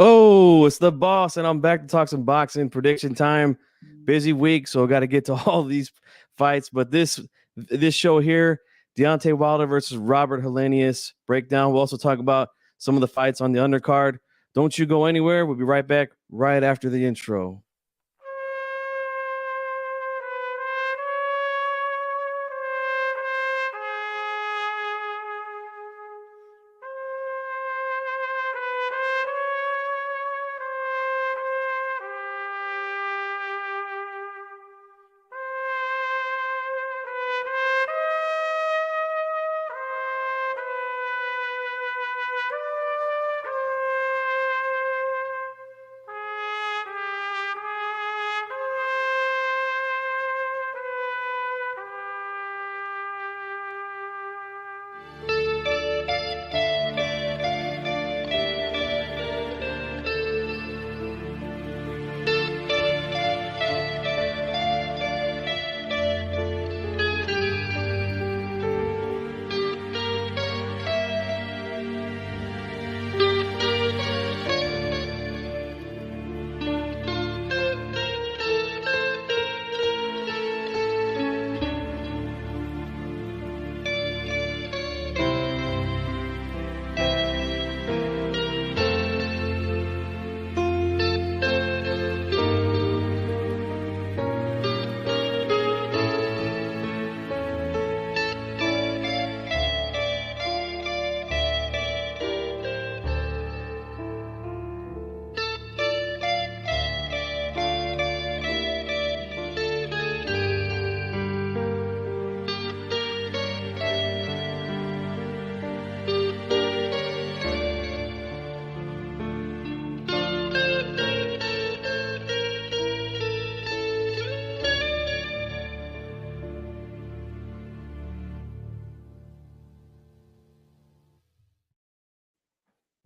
Oh, it's the boss, and I'm back to talk some boxing prediction time. Busy week, so I got to get to all these fights. But this show here, Deontay Wilder versus Robert Helenius breakdown. We'll also talk about some of the fights on the undercard. Don't you go anywhere. We'll be right back right after the intro.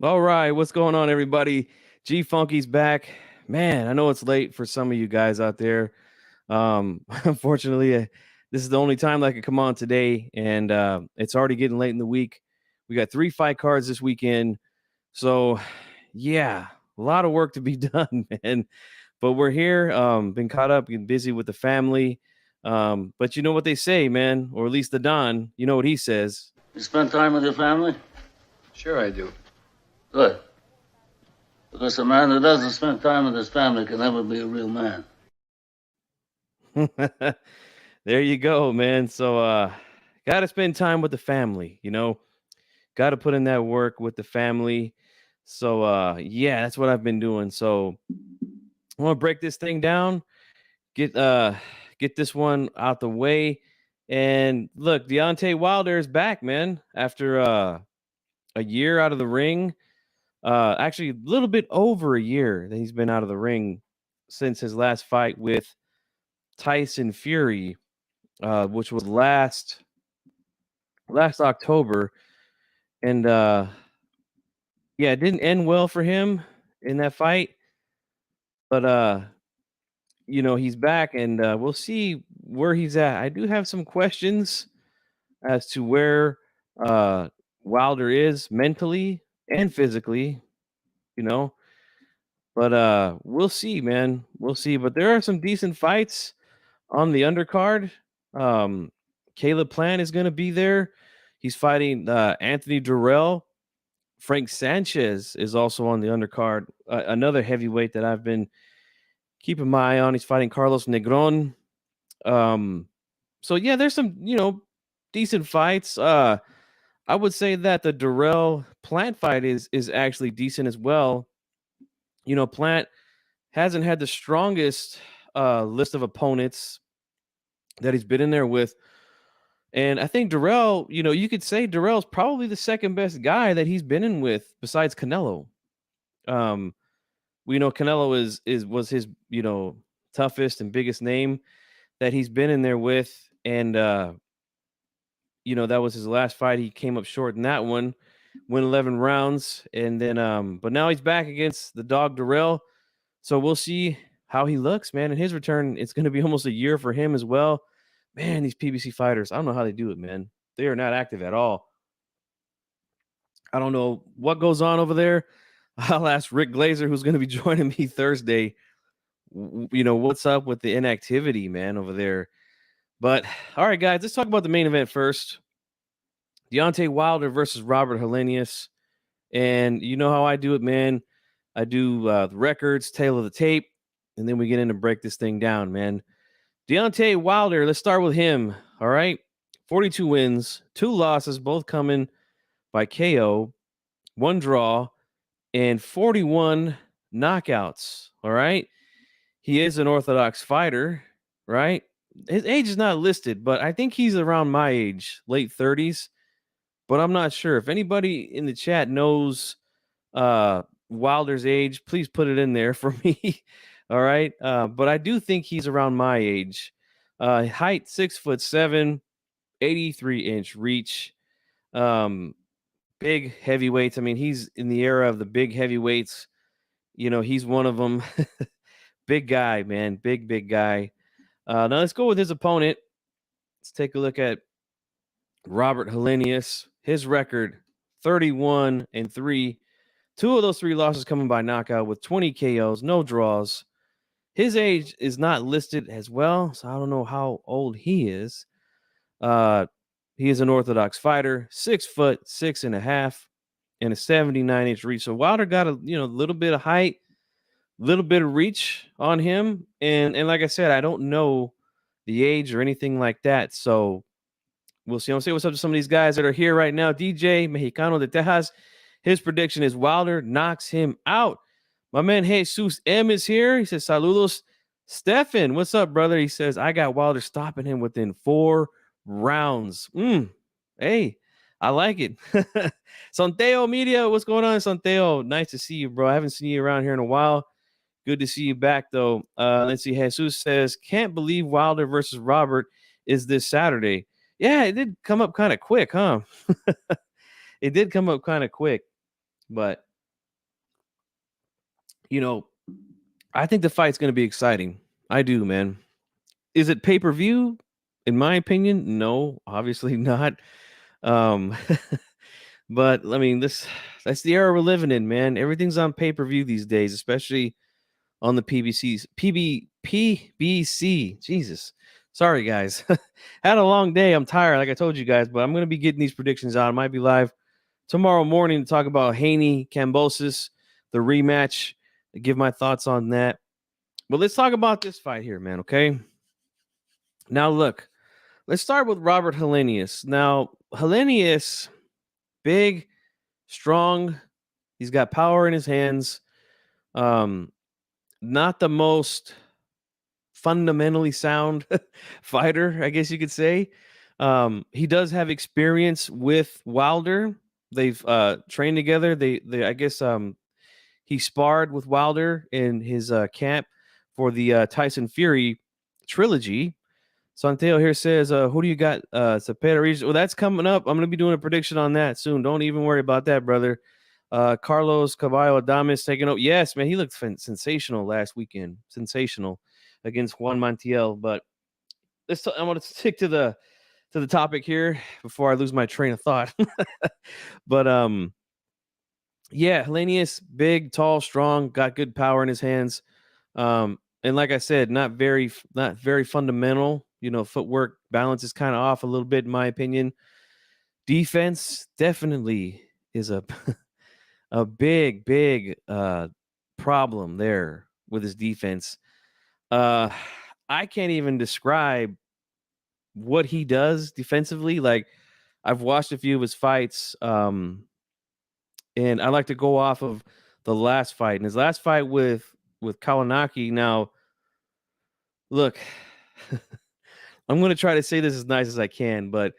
All right, what's going on, everybody? G Funky's back. Man, I know it's late for some of you guys out there. Unfortunately, this is the only time that I could come on today, and it's already getting late in the week. We got 3 fight cards this weekend, so yeah, a lot of work to be done, man. But we're here. Been caught up, getting busy with the family. But you know what they say, man, or at least the Don. You know what he says. You spend time with your family? Sure I do. Good. Because a man who doesn't spend time with his family can never be a real man. There you go, man. So got to spend time with the family, got to put in that work with the family. So yeah, that's what I've been doing. So I want to break this thing down, get get this one out the way. And look, Deontay Wilder is back, man, after a year out of the ring. Actually a little bit over a year that he's been out of the ring since his last fight with Tyson Fury, which was last October. And yeah, it didn't end well for him in that fight. But he's back, and we'll see where he's at. I do have some questions as to where uh Wilder is mentally and physically, you know. But we'll see, man. We'll see. But there are some decent fights on the undercard. Um Caleb Plant is going to be there. He's fighting Anthony Durrell. Frank Sanchez is also on the undercard. Another heavyweight that I've been keeping my eye on. He's fighting Carlos Negron. Um, so yeah, there's some decent fights. I would say that the Durrell Plant fight is actually decent as well. Plant hasn't had the strongest list of opponents that he's been in there with. And I think Durrell, you could say Durrell's probably the second best guy that he's been in with besides Canelo. Um, we know Canelo was his, toughest and biggest name that he's been in there with. And that was his last fight. He came up short in that one, win 11 rounds. And then but now he's back against the dog Durrell. So we'll see how he looks, man. In his return, it's going to be almost a year for him as well. Man, these PBC fighters, I don't know how they do it, man. They are not active at all. I don't know what goes on over there. I'll ask Rick Glazer, who's going to be joining me Thursday. What's up with the inactivity, man, over there? But all right, guys, let's talk about the main event first. Deontay Wilder versus Robert Helenius. And you know how I do it, man. I do the records, tail of the tape, and then we get in to break this thing down, man. Deontay Wilder, let's start with him. All right. 42 wins, 2 losses, both coming by KO, 1 draw, and 41 knockouts. All right. He is an orthodox fighter, right? His age is not listed, but I think he's around my age, late 30s. But I'm not sure. If anybody in the chat knows Wilder's age, please put it in there for me. All right. But I do think he's around my age. Height 6'7", 83-inch reach. Big heavyweights. I mean, he's in the era of the big heavyweights. He's one of them. Big guy, man. Big guy. Now let's go with his opponent. Let's take a look at Robert Helenius. His record, 31-3. 2 of those 3 losses coming by knockout with 20 KOs, no draws. His age is not listed as well, so I don't know how old he is. He is an orthodox fighter, 6'6.5", and a 79-inch reach. So Wilder got a little bit of height, little bit of reach on him, and like I said, I don't know the age or anything like that. So we'll see. I'll say what's up to some of these guys that are here right now. DJ Mexicano de Tejas, his prediction is Wilder knocks him out. My man Jesus M is here. He says, saludos. Stefan, what's up, brother? He says, I got Wilder stopping him within 4 rounds. Hey, I like it. Santeo Media, what's going on, Santeo? Nice to see you, bro. I haven't seen you around here in a while. Good to see you back, though. Let's see. Jesus says, can't believe Wilder versus Robert is this Saturday. Yeah, it did come up kind of quick, huh? It did come up kind of quick. But, I think the fight's going to be exciting. I do, man. Is it pay-per-view? In my opinion, no, obviously not. But I mean, that's the era we're living in, man. Everything's on pay-per-view these days, especially on the PBC. Jesus. Sorry, guys. Had a long day. I'm tired, like I told you guys, but I'm going to be getting these predictions out. I might be live tomorrow morning to talk about Haney, Kambosos, the rematch, give my thoughts on that. But let's talk about this fight here, man, okay? Now, look, let's start with Robert Helenius. Now, Helenius, big, strong. He's got power in his hands. Not the most fundamentally sound fighter, I guess you could say. He does have experience with Wilder. They've trained together. They I guess he sparred with Wilder in his camp for the Tyson Fury trilogy. Santeo here says, who do you got? Cepeda Regis. Well, that's coming up. I'm going to be doing a prediction on that soon. Don't even worry about that, brother. Carlos Caballo Adames taking over. Yes, man, he looked sensational last weekend. Sensational against Juan Montiel. But I'm going to stick to the topic here before I lose my train of thought. But yeah, Helenius, big, tall, strong, got good power in his hands. And like I said, not very fundamental. Footwork balance is kind of off a little bit, in my opinion. Defense definitely is a big problem there with his defense. I can't even describe what he does defensively. Like, I've watched a few of his fights, and I like to go off of the last fight. And his last fight with Kawanaki. Now, look, I'm going to try to say this as nice as I can, but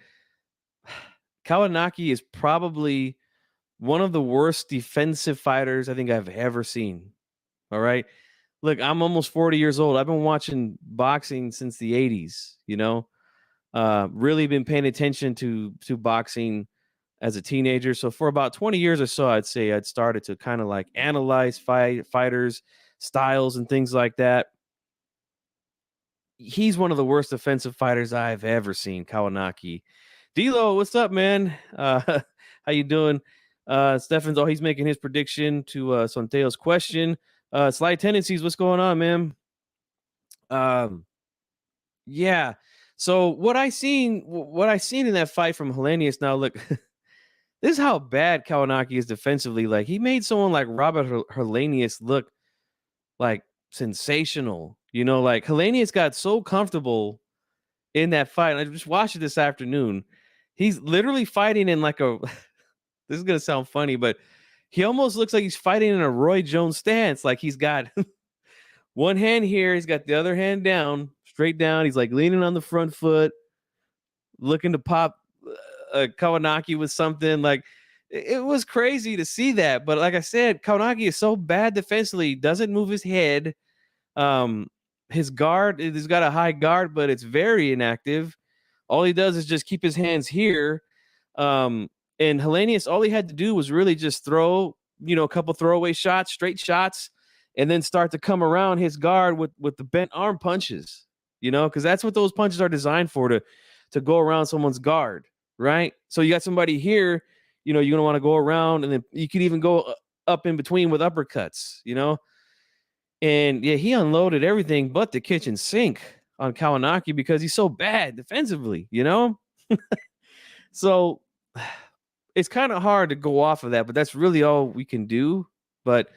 Kawanaki is probably one of the worst defensive fighters I think I've ever seen. All right. Look, I'm almost 40 years old. I've been watching boxing since the 80s, really been paying attention to boxing as a teenager. So for about 20 years or so, I'd say I'd started to kind of like analyze fighters, styles and things like that. He's one of the worst defensive fighters I've ever seen, Kawanaki. D-Lo, what's up, man? How you doing? Stefan's he's making his prediction to Santeo's question. Slight tendencies, what's going on, man? Yeah. So what I seen in that fight from Helenius. Now look, this is how bad Kawanaki is defensively. Like he made someone like Robert Helenius look like sensational. You know, like Helenius got so comfortable in that fight. I just watched it this afternoon. He's literally fighting in like a this is gonna sound funny, but he almost looks like he's fighting in a Roy Jones stance. Like he's got one hand here, he's got the other hand down, straight down. He's like leaning on the front foot, looking to pop Kawanaki with something. Like it was crazy to see that. But like I said, Kawanaki is so bad defensively, doesn't move his head. Um, his guard, he's got a high guard, but it's very inactive. All he does is just keep his hands here. And Helenius, all he had to do was really just throw, a couple throwaway shots, straight shots, and then start to come around his guard with the bent arm punches, because that's what those punches are designed for, to go around someone's guard, right? So you got somebody here, you're going to want to go around, and then you could even go up in between with uppercuts, And yeah, he unloaded everything but the kitchen sink on Kawanaki because he's so bad defensively, So it's kind of hard to go off of that, but that's really all we can do. But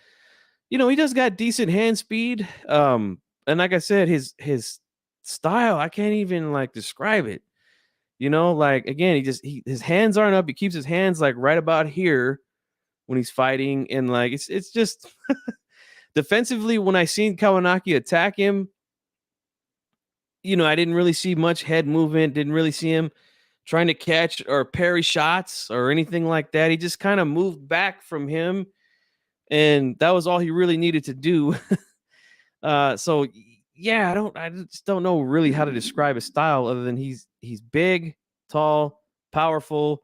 he just got decent hand speed. And like I said, his style, I can't even like describe it. Like again, his hands aren't up. He keeps his hands like right about here when he's fighting, and like it's just defensively. When I seen Kawanaki attack him, I didn't really see much head movement. Didn't really see him trying to catch or parry shots or anything like that. He just kind of moved back from him, and that was all he really needed to do. So yeah, I just don't know really how to describe his style other than he's big, tall, powerful,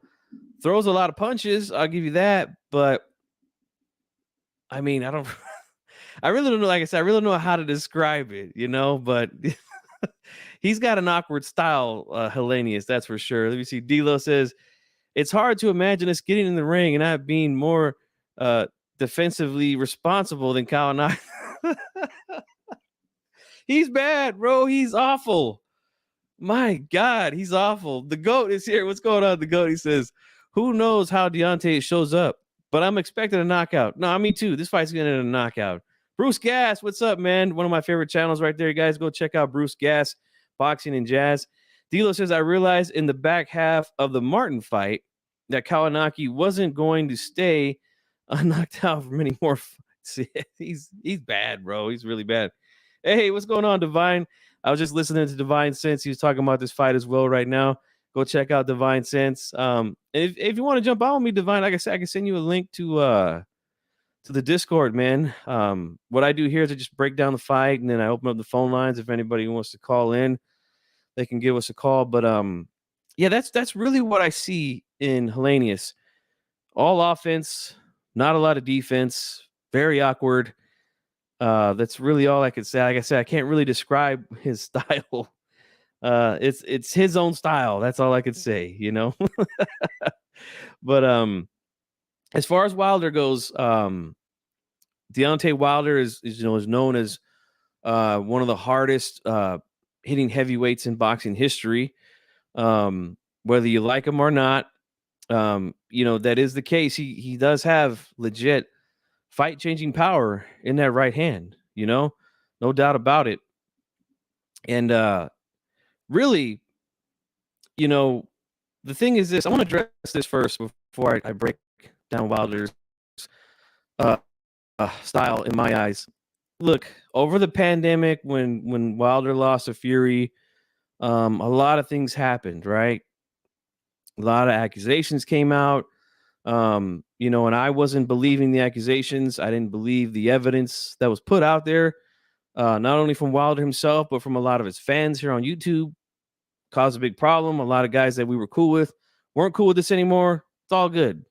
throws a lot of punches. I'll give you that, but I mean, I don't. I really don't know. Like I said, I really don't know how to describe it, but he's got an awkward style, Helenius, that's for sure. Let me see. Dilo says, it's hard to imagine us getting in the ring and not being more defensively responsible than Kawanaki. He's bad, bro. He's awful. My God, he's awful. The GOAT is here. What's going on, the GOAT? He says, who knows how Deontay shows up, but I'm expecting a knockout. No, me too. This fight's going to end a knockout. Bruce Gas, what's up, man? One of my favorite channels right there. You guys go check out Bruce Gas, Boxing and Jazz. Dilo says, I realized in the back half of the Martin fight that Kawanaki wasn't going to stay knocked out for many more fights. He's bad, bro. He's really bad. Hey, what's going on, Divine? I was just listening to Divine Sense. He was talking about this fight as well right now. Go check out Divine Sense. If you want to jump on with me, Divine, like I said, I can send you a link to the Discord, man. What I do here is I just break down the fight, and then I open up the phone lines. If anybody wants to call in, they can give us a call. But yeah, that's really what I see in Helenius. All offense, not a lot of defense, very awkward. That's really all I could say. Like I said, I can't really describe his style. It's his own style. That's all I could say, But as far as Wilder goes, Deontay Wilder is known as one of the hardest hitting heavyweights in boxing history. Whether you like him or not, that is the case. He does have legit fight-changing power in that right hand, no doubt about it. And really, the thing is this. I want to address this first before I break down Wilder's style in my eyes. Look, over the pandemic, when Wilder lost to Fury, a lot of things happened, right? A lot of accusations came out. And I wasn't believing the accusations. I didn't believe the evidence that was put out there, not only from Wilder himself, but from a lot of his fans here on YouTube. Caused a big problem. A lot of guys that we were cool with weren't cool with this anymore. It's all good,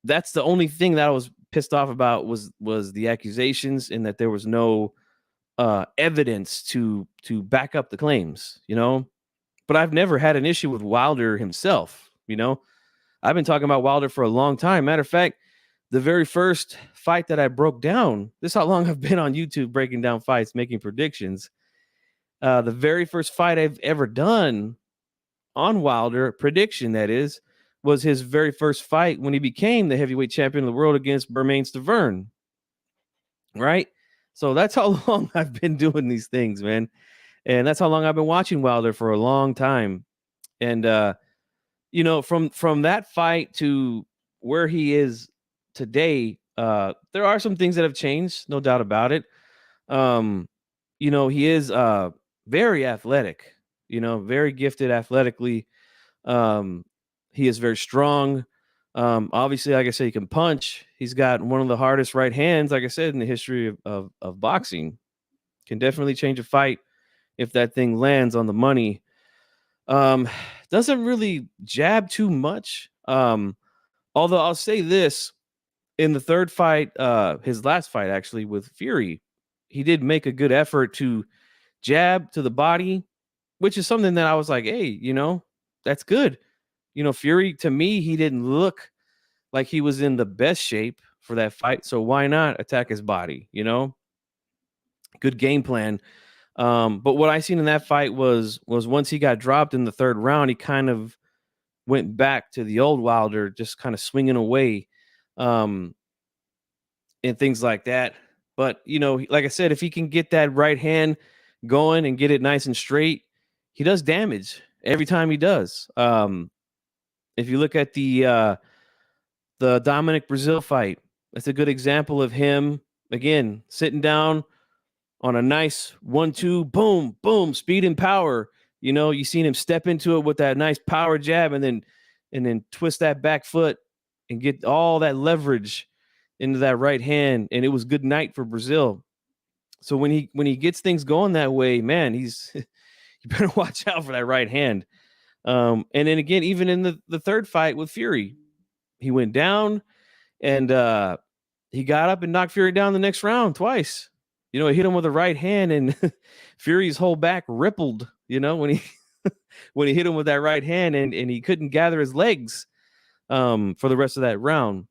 That's the only thing that I was pissed off about was the accusations, and that there was no evidence to back up the claims, But I've never had an issue with Wilder himself, I've been talking about Wilder for a long time. Matter of fact, the very first fight that I broke down, this is how long I've been on YouTube breaking down fights, making predictions. The very first fight I've ever done on Wilder, prediction that is, was his very first fight when he became the heavyweight champion of the world against Bermane Stiverne. Right? So that's how long I've been doing these things, man. And that's how long I've been watching Wilder for a long time. And from that fight to where he is today, there are some things that have changed, no doubt about it. He is very athletic, very gifted athletically. He is very strong. Obviously, like I said, he can punch. He's got one of the hardest right hands, like I said, in the history of boxing. Can definitely change a fight if that thing lands on the money. Doesn't really jab too much. Although I'll say this, in the third fight, his last fight actually with Fury, he did make a good effort to jab to the body, which is something that I was like, hey, that's good. Fury, to me, he didn't look like he was in the best shape for that fight. So why not attack his body? Good game plan. But what I seen in that fight was once he got dropped in the third round, he kind of went back to the old Wilder, just kind of swinging away, and things like that. But like I said, if he can get that right hand going and get it nice and straight, he does damage every time he does. If you look at the Dominic Brazil fight, that's a good example of him again sitting down on a nice 1-2, boom, boom, speed and power. You seen him step into it with that nice power jab and then twist that back foot and get all that leverage into that right hand. And it was good night for Brazil. So when he gets things going that way, man, he's you better watch out for that right hand. And then again, even in the third fight with Fury, he went down and he got up and knocked Fury down the next round twice. He hit him with a right hand and Fury's whole back rippled, when he when he hit him with that right hand and he couldn't gather his legs for the rest of that round.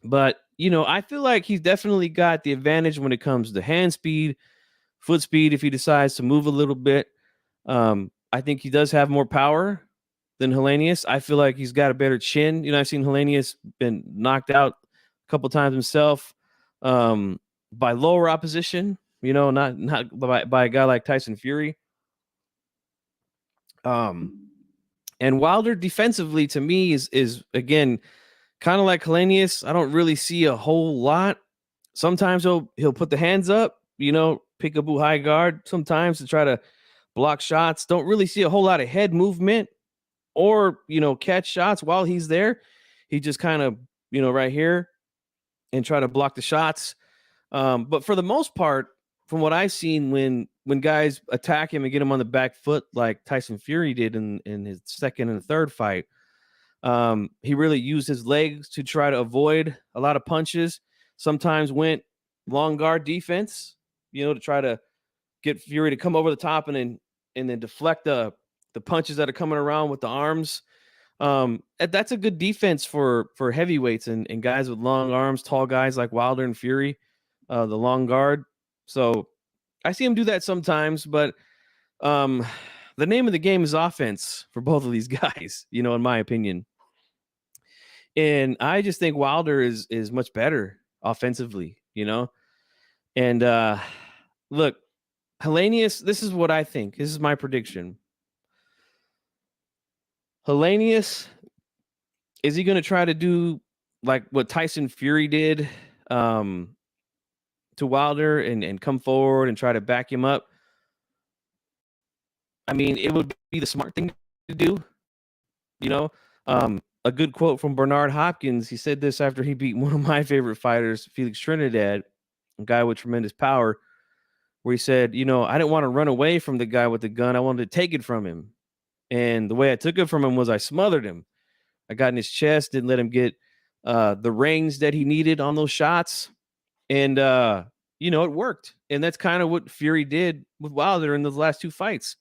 But, I feel like he's definitely got the advantage when it comes to hand speed, foot speed, if he decides to move a little bit. I think he does have more power than Helenius. I feel like he's got a better chin. I've seen Helenius been knocked out a couple times himself by lower opposition, not by a guy like Tyson Fury. And Wilder defensively to me is again kind of like Helenius. I don't really see a whole lot. Sometimes he'll put the hands up, peekaboo high guard sometimes to try to block shots. Don't really see a whole lot of head movement or, catch shots while he's there. He just kind of, right here and try to block the shots. But for the most part, from what I've seen, when guys attack him and get him on the back foot like Tyson Fury did in his second and third fight, he really used his legs to try to avoid a lot of punches. Sometimes went long guard defense, to try to get Fury to come over the top and then deflect the punches that are coming around with the arms. That's a good defense for heavyweights and guys with long arms, tall guys like Wilder and Fury, the long guard. So I see him do that sometimes, but the name of the game is offense for both of these guys, in my opinion. And I just think Wilder is much better offensively, And look, Helenius, this is what I think. This is my prediction. Helenius, is he going to try to do like what Tyson Fury did to Wilder and come forward and try to back him up? I mean, it would be the smart thing to do, A good quote from Bernard Hopkins. He said this after he beat one of my favorite fighters, Felix Trinidad, a guy with tremendous power, where he said, I didn't want to run away from the guy with the gun. I wanted to take it from him. And the way I took it from him was I smothered him. I got in his chest, didn't let him get the range that he needed on those shots. And, it worked. And that's kind of what Fury did with Wilder in those last two fights.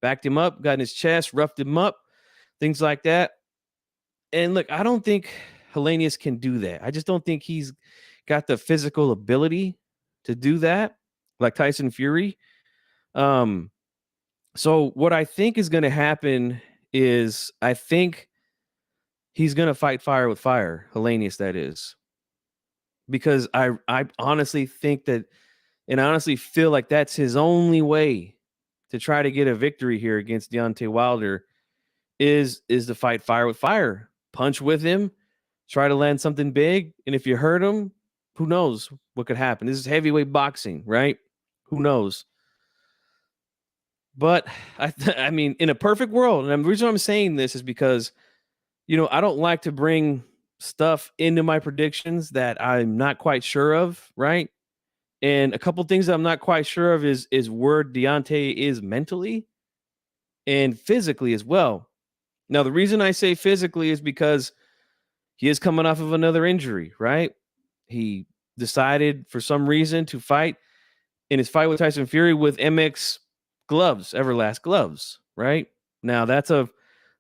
Backed him up, got in his chest, roughed him up, things like that. And look, I don't think Helenius can do that. I just don't think he's got the physical ability to do that, like Tyson Fury. Um, so what I think is going to happen is I think he's going to fight fire with fire, Helenius, that is, because I honestly think that, and I honestly feel like that's his only way to try to get a victory here against Deontay Wilder is to fight fire with fire, punch with him, try to land something big, and if you hurt him, who knows what could happen? This is heavyweight boxing, right? Who knows? But I mean, in a perfect world, and the reason I'm saying this is because I don't like to bring stuff into my predictions that I'm not quite sure of, right? And a couple things that I'm not quite sure of is where Deontay is mentally and physically as well. Now, the reason I say physically is because he is coming off of another injury, right? He decided for some reason to fight in his fight with Tyson Fury with MX gloves, Everlast gloves, right? Now, that's a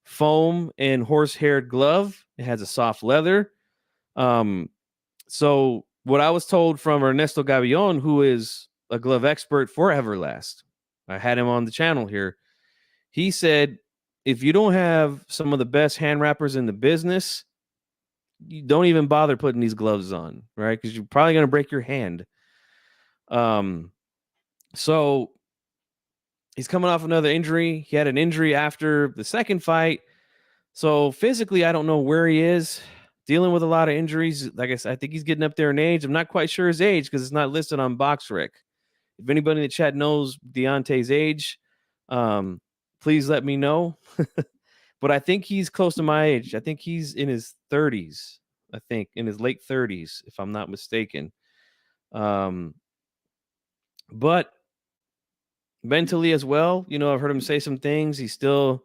foam and horse-haired glove. It has a soft leather. So what I was told from Ernesto Gavion, who is a glove expert for Everlast, I had him on the channel here. He said, if you don't have some of the best hand wrappers in the business, you don't even bother putting these gloves on, right? Because you're probably going to break your hand. So he's coming off another injury. He had an injury after the second fight. So physically, I don't know where he is. Dealing with a lot of injuries. Like I said, I think he's getting up there in age. I'm not quite sure his age because it's not listed on BoxRec. If anybody in the chat knows Deontay's age, please let me know. But I think he's close to my age. I think he's in his 30s. I think in his late 30s, if I'm not mistaken. But mentally as well, I've heard him say some things. He still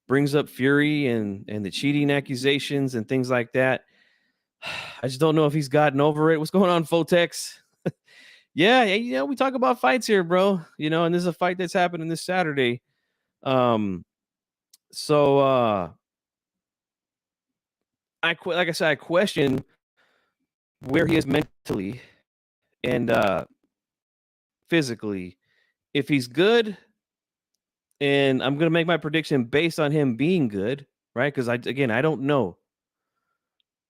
brings up Fury and the cheating accusations and things like that. I just don't know if he's gotten over it. What's going on, Fotex? Yeah, we talk about fights here, bro. And this is a fight that's happening this Saturday. So like I said, I question where he is mentally and physically. If he's good, and I'm gonna make my prediction based on him being good, right? Because I don't know.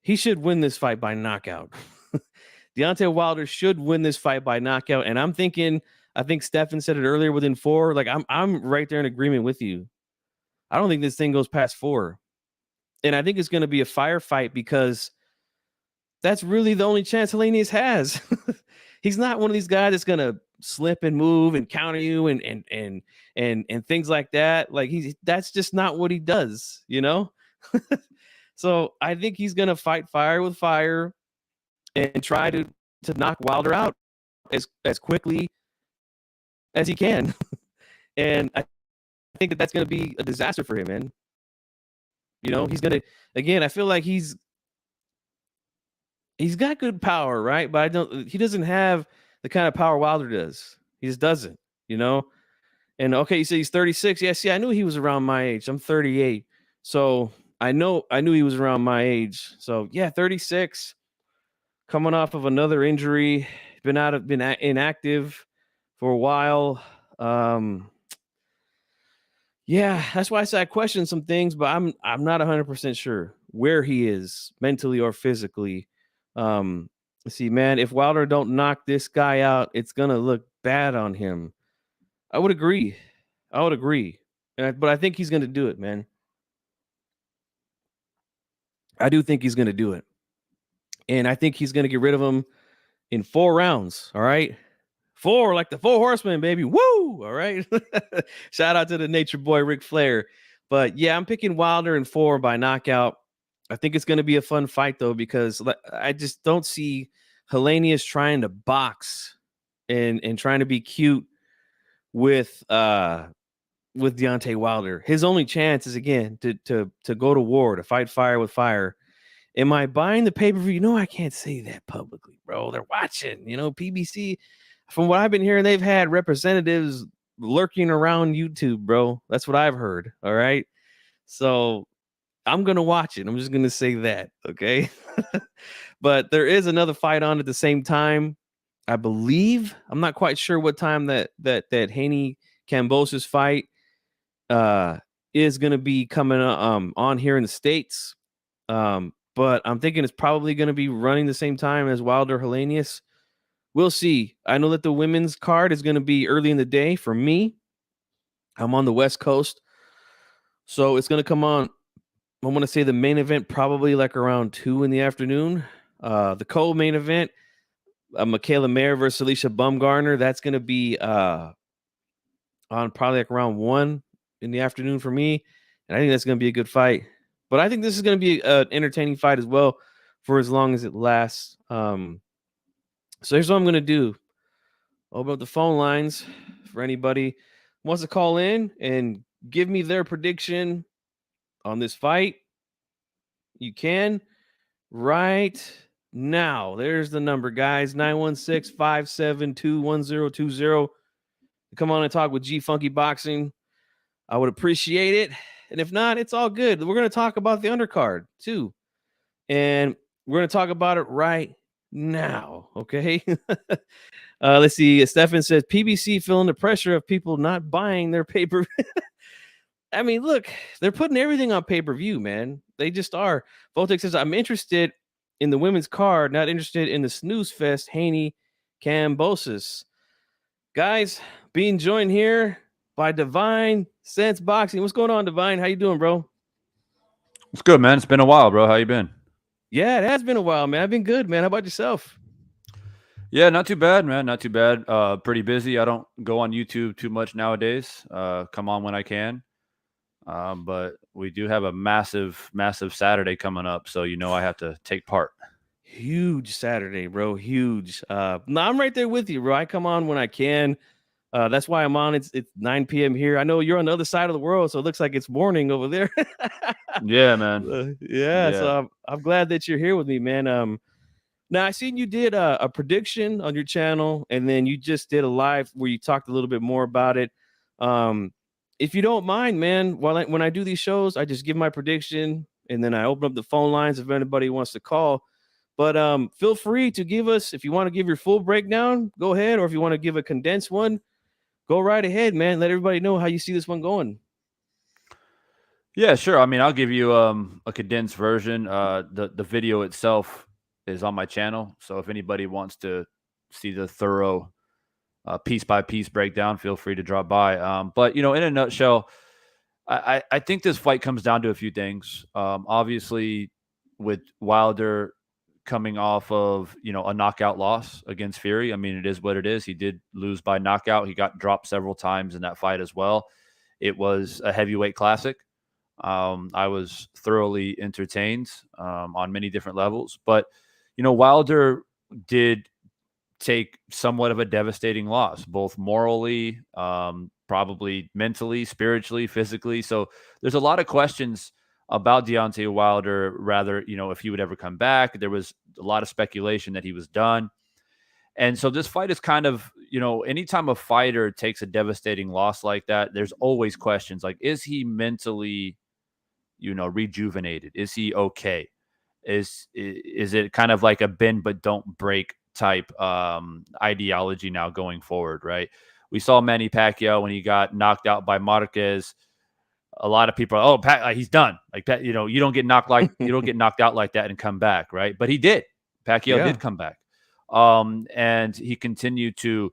He should win this fight by knockout. Deontay Wilder should win this fight by knockout. And I'm thinking, I think Stefan said it earlier, within 4. Like I'm right there in agreement with you. I don't think this thing goes past 4. And I think it's going to be a firefight because that's really the only chance Helenius has. He's not one of these guys that's going to slip and move and counter you and things like that. Like that's just not what he does, So I think he's going to fight fire with fire and try to knock Wilder out as quickly as he can. And I think that's going to be a disaster for him, man. He's going to, again, I feel like he's got good power, right? But he doesn't have the kind of power Wilder does. He just doesn't, And okay, you say he's 36. Yeah, see, I knew he was around my age. I'm 38. So I knew he was around my age. So yeah, 36, coming off of another injury, been inactive for a while. Yeah, that's why I said I question some things, but I'm not 100% sure where he is mentally or physically. See, man, if Wilder don't knock this guy out, it's gonna look bad on him. I would agree. But I think he's gonna do it, man. I do think he's gonna do it, and I think he's gonna get rid of him in 4 rounds. All right. 4, like the 4 horsemen, baby. Woo! All right. Shout out to the nature boy, Ric Flair. But yeah, I'm picking Wilder in 4 by knockout. I think it's going to be a fun fight, though, because I just don't see Helenius trying to box and trying to be cute with Deontay Wilder. His only chance is, again, to go to war, to fight fire with fire. Am I buying the pay-per-view? No, I can't say that publicly, bro. They're watching, PBC. From what I've been hearing, they've had representatives lurking around YouTube, bro. That's what I've heard. All right. So I'm gonna watch it. I'm just gonna say that, okay? But there is another fight on at the same time. I believe I'm not quite sure what time that Haney Cambosis fight uh is gonna be coming on here in the States. But I'm thinking it's probably gonna be running the same time as Wilder Helenius. We'll see. I know that the women's card is gonna be early in the day for me. I'm on the West Coast, so it's gonna come on. I want to say the main event probably like around 2 in the afternoon. The co-main event, Michaela Mayer versus Alicia Bumgarner, that's gonna be on probably like around 1 in the afternoon for me, and I think that's gonna be a good fight. But I think this is gonna be an entertaining fight as well for as long as it lasts. So here's what I'm gonna do. Open up the phone lines for anybody who wants to call in and give me their prediction on this fight. You can right now. There's the number, guys. 916-572-1020. Come on and talk with G Funky Boxing. I would appreciate it. And if not, it's all good. We're going to talk about the undercard too. And we're going to talk about it right now. Okay. Let's see. Stefan says PBC feeling the pressure of people not buying their paper. I mean, look, they're putting everything on pay-per-view, man. They just are. Voltex says, I'm interested in the women's card, not interested in the snooze fest, Haney Cambosis. Guys, being joined here by Divine Sense Boxing. What's going on, Divine? How you doing, bro? It's good, man. It's been a while, bro. How you been? Yeah, it has been a while, man. I've been good, man. How about yourself? Yeah, not too bad, man. Not too bad. Pretty busy. I don't go on YouTube too much nowadays. Come on when I can. But we do have a massive Saturday coming up, so I have to take part. Huge Saturday, bro. Huge. No, I'm right there with you, bro. I come on when I can. That's why I'm on. It's 9 p.m. here. I know you're on the other side of the world, so it looks like it's morning over there. Yeah, man. Yeah. So I'm glad that you're here with me, man. Now I seen you did a prediction on your channel, and then you just did a live where you talked a little bit more about it. If you don't mind, man, when I do these shows, I just give my prediction, and then I open up the phone lines if anybody wants to call. But feel free to give us, if you want to give your full breakdown, go ahead, or if you want to give a condensed one, go right ahead, man. Let everybody know how you see this one going. Yeah, sure. I mean, I'll give you a condensed version. The video itself is on my channel, so if anybody wants to see the thorough piece by piece breakdown, feel free to drop by. But in a nutshell, I think this fight comes down to a few things. Obviously, with Wilder coming off of a knockout loss against Fury, I mean, it is what it is. He did lose by knockout. He got dropped several times in that fight as well. It was a heavyweight classic. I was thoroughly entertained on many different levels, but Wilder did take somewhat of a devastating loss, both morally, probably mentally, spiritually, physically. So there's a lot of questions about Deontay Wilder, rather, if he would ever come back. There was a lot of speculation that he was done. And so this fight is kind of, anytime a fighter takes a devastating loss like that, there's always questions like, is he mentally, rejuvenated? Is he okay? Is it kind of like a bend but don't break type ideology now going forward, right? We saw Manny Pacquiao when he got knocked out by Marquez. A lot of people are, he's done. Like that, you don't get knocked out like that and come back, right? But he did. Pacquiao did come back. And he continued to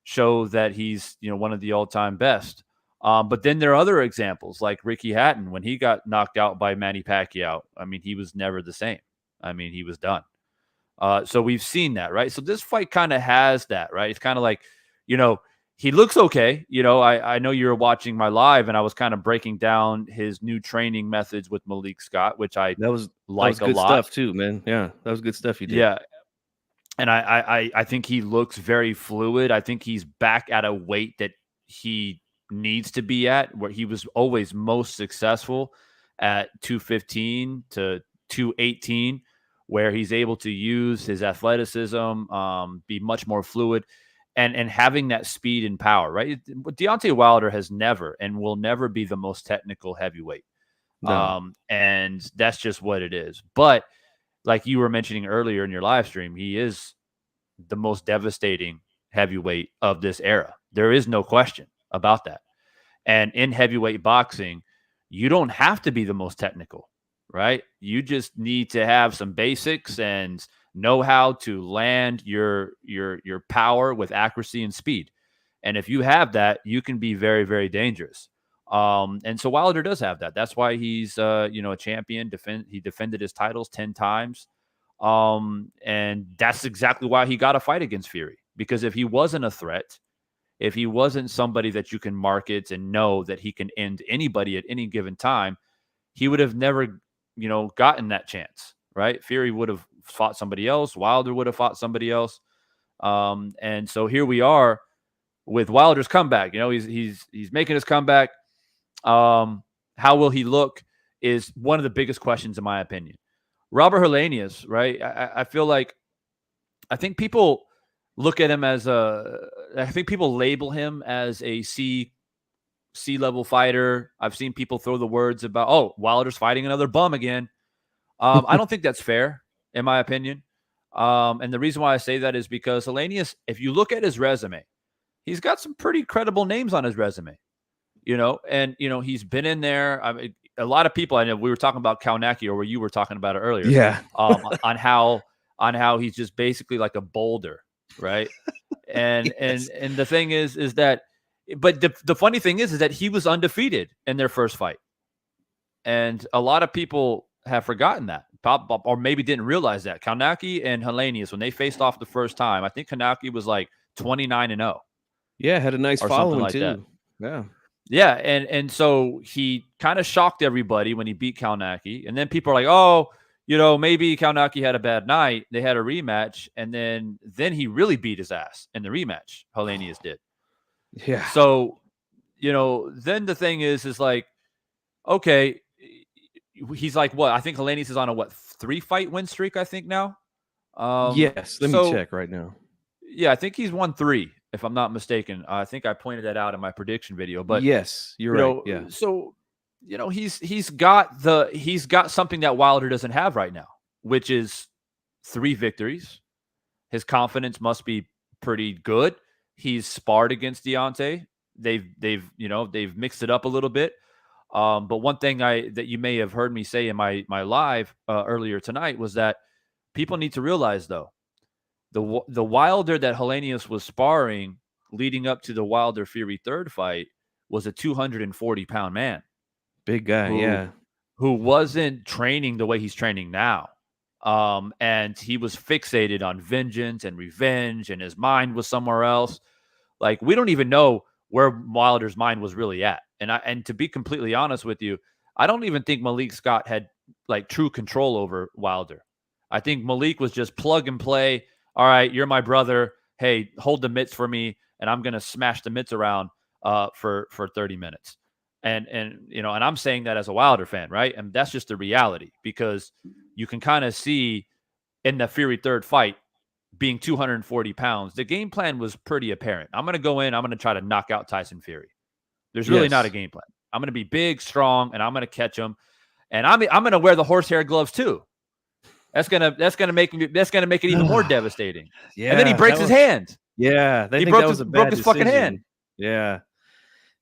show that he's, one of the all-time best. But then there are other examples like Ricky Hatton when he got knocked out by Manny Pacquiao. I mean, he was never the same. I mean, he was done. So we've seen that, right? So this fight kind of has that, right? It's kind of like, he looks okay. I know you were watching my live and I was kind of breaking down his new training methods with Malik Scott, which that was good lot. stuff too, man. Yeah, that was good stuff you did. Yeah. And I think he looks very fluid. I think he's back at a weight that he needs to be at, where he was always most successful at 215 to 218, where he's able to use his athleticism, be much more fluid, and having that speed and power, right? Deontay Wilder has never and will never be the most technical heavyweight. No. And that's just what it is. But like you were mentioning earlier in your live stream, he is the most devastating heavyweight of this era. There is no question about that. And in heavyweight boxing, you don't have to be the most technical, right? You just need to have some basics and know how to land your power with accuracy and speed. And if you have that, you can be very, very dangerous. And so Wilder does have that. That's why he's a champion. He defended his titles 10 times. And that's exactly why he got a fight against Fury. Because if he wasn't a threat, if he wasn't somebody that you can market and know that he can end anybody at any given time, he would have never, gotten that chance, right? Fury would have fought somebody else. Wilder would have fought somebody else. And so here we are with Wilder's comeback. He's making his comeback. How will he look is one of the biggest questions in my opinion. Robert Helenius, right? I feel like I think people look at him as I think people label him as a C level fighter. I've seen people throw the words about, oh, Wilder's fighting another bum again. I don't think that's fair, in my opinion. And the reason why I say that is because Helenius, if you look at his resume, he's got some pretty credible names on his resume, and he's been in there. I mean, a lot of people, I know we were talking about Kaunaki, or where you were talking about it earlier. Yeah. On how he's just basically like a boulder, right? And Yes. and the thing is that, but the funny thing is that he was undefeated in their first fight, and a lot of people have forgotten that, or maybe didn't realize that. Kaunaki and Helenius, when they faced off the first time, I think Kaunaki was like 29-0. Yeah, had a nice or something following like too. that. Yeah. Yeah, and so he kind of shocked everybody when he beat Kaunaki, and then people are like, oh, maybe Kaunaki had a bad night. They had a rematch, and then he really beat his ass in the rematch. Helenius did. Yeah. So, then the thing is like, okay, he's like, what? I think Helenius is on a 3-fight win streak, I think now. Yes. Let me check right now. Yeah, I think he's won 3, if I'm not mistaken. I think I pointed that out in my prediction video. But yes, you're right. Yeah. So he's got something that Wilder doesn't have right now, which is 3 victories. His confidence must be pretty good. He's sparred against Deontay. They've mixed it up a little bit. But one thing that you may have heard me say in my live earlier tonight was that people need to realize, though, the Wilder that Helenius was sparring leading up to the Wilder Fury third fight was a 240-pound man. Big guy, who wasn't training the way he's training now. And he was fixated on vengeance and revenge, and his mind was somewhere else. Like, we don't even know where Wilder's mind was really at. And to be completely honest with you, I don't even think Malik Scott had like true control over Wilder. I think Malik was just plug and play. All right, you're my brother. Hey, hold the mitts for me, and I'm gonna smash the mitts around for 30 minutes. And I'm saying that as a Wilder fan, right? And that's just the reality, because you can kind of see in the Fury third fight, being 240 pounds, the game plan was pretty apparent. I'm gonna go in, I'm gonna try to knock out Tyson Fury. There's really not a game plan. I'm gonna be big, strong, and I'm gonna catch him. And I'm gonna wear the horsehair gloves too. That's gonna make it even more devastating. Yeah. And then he breaks his hand. Yeah, he broke his fucking hand. Yeah.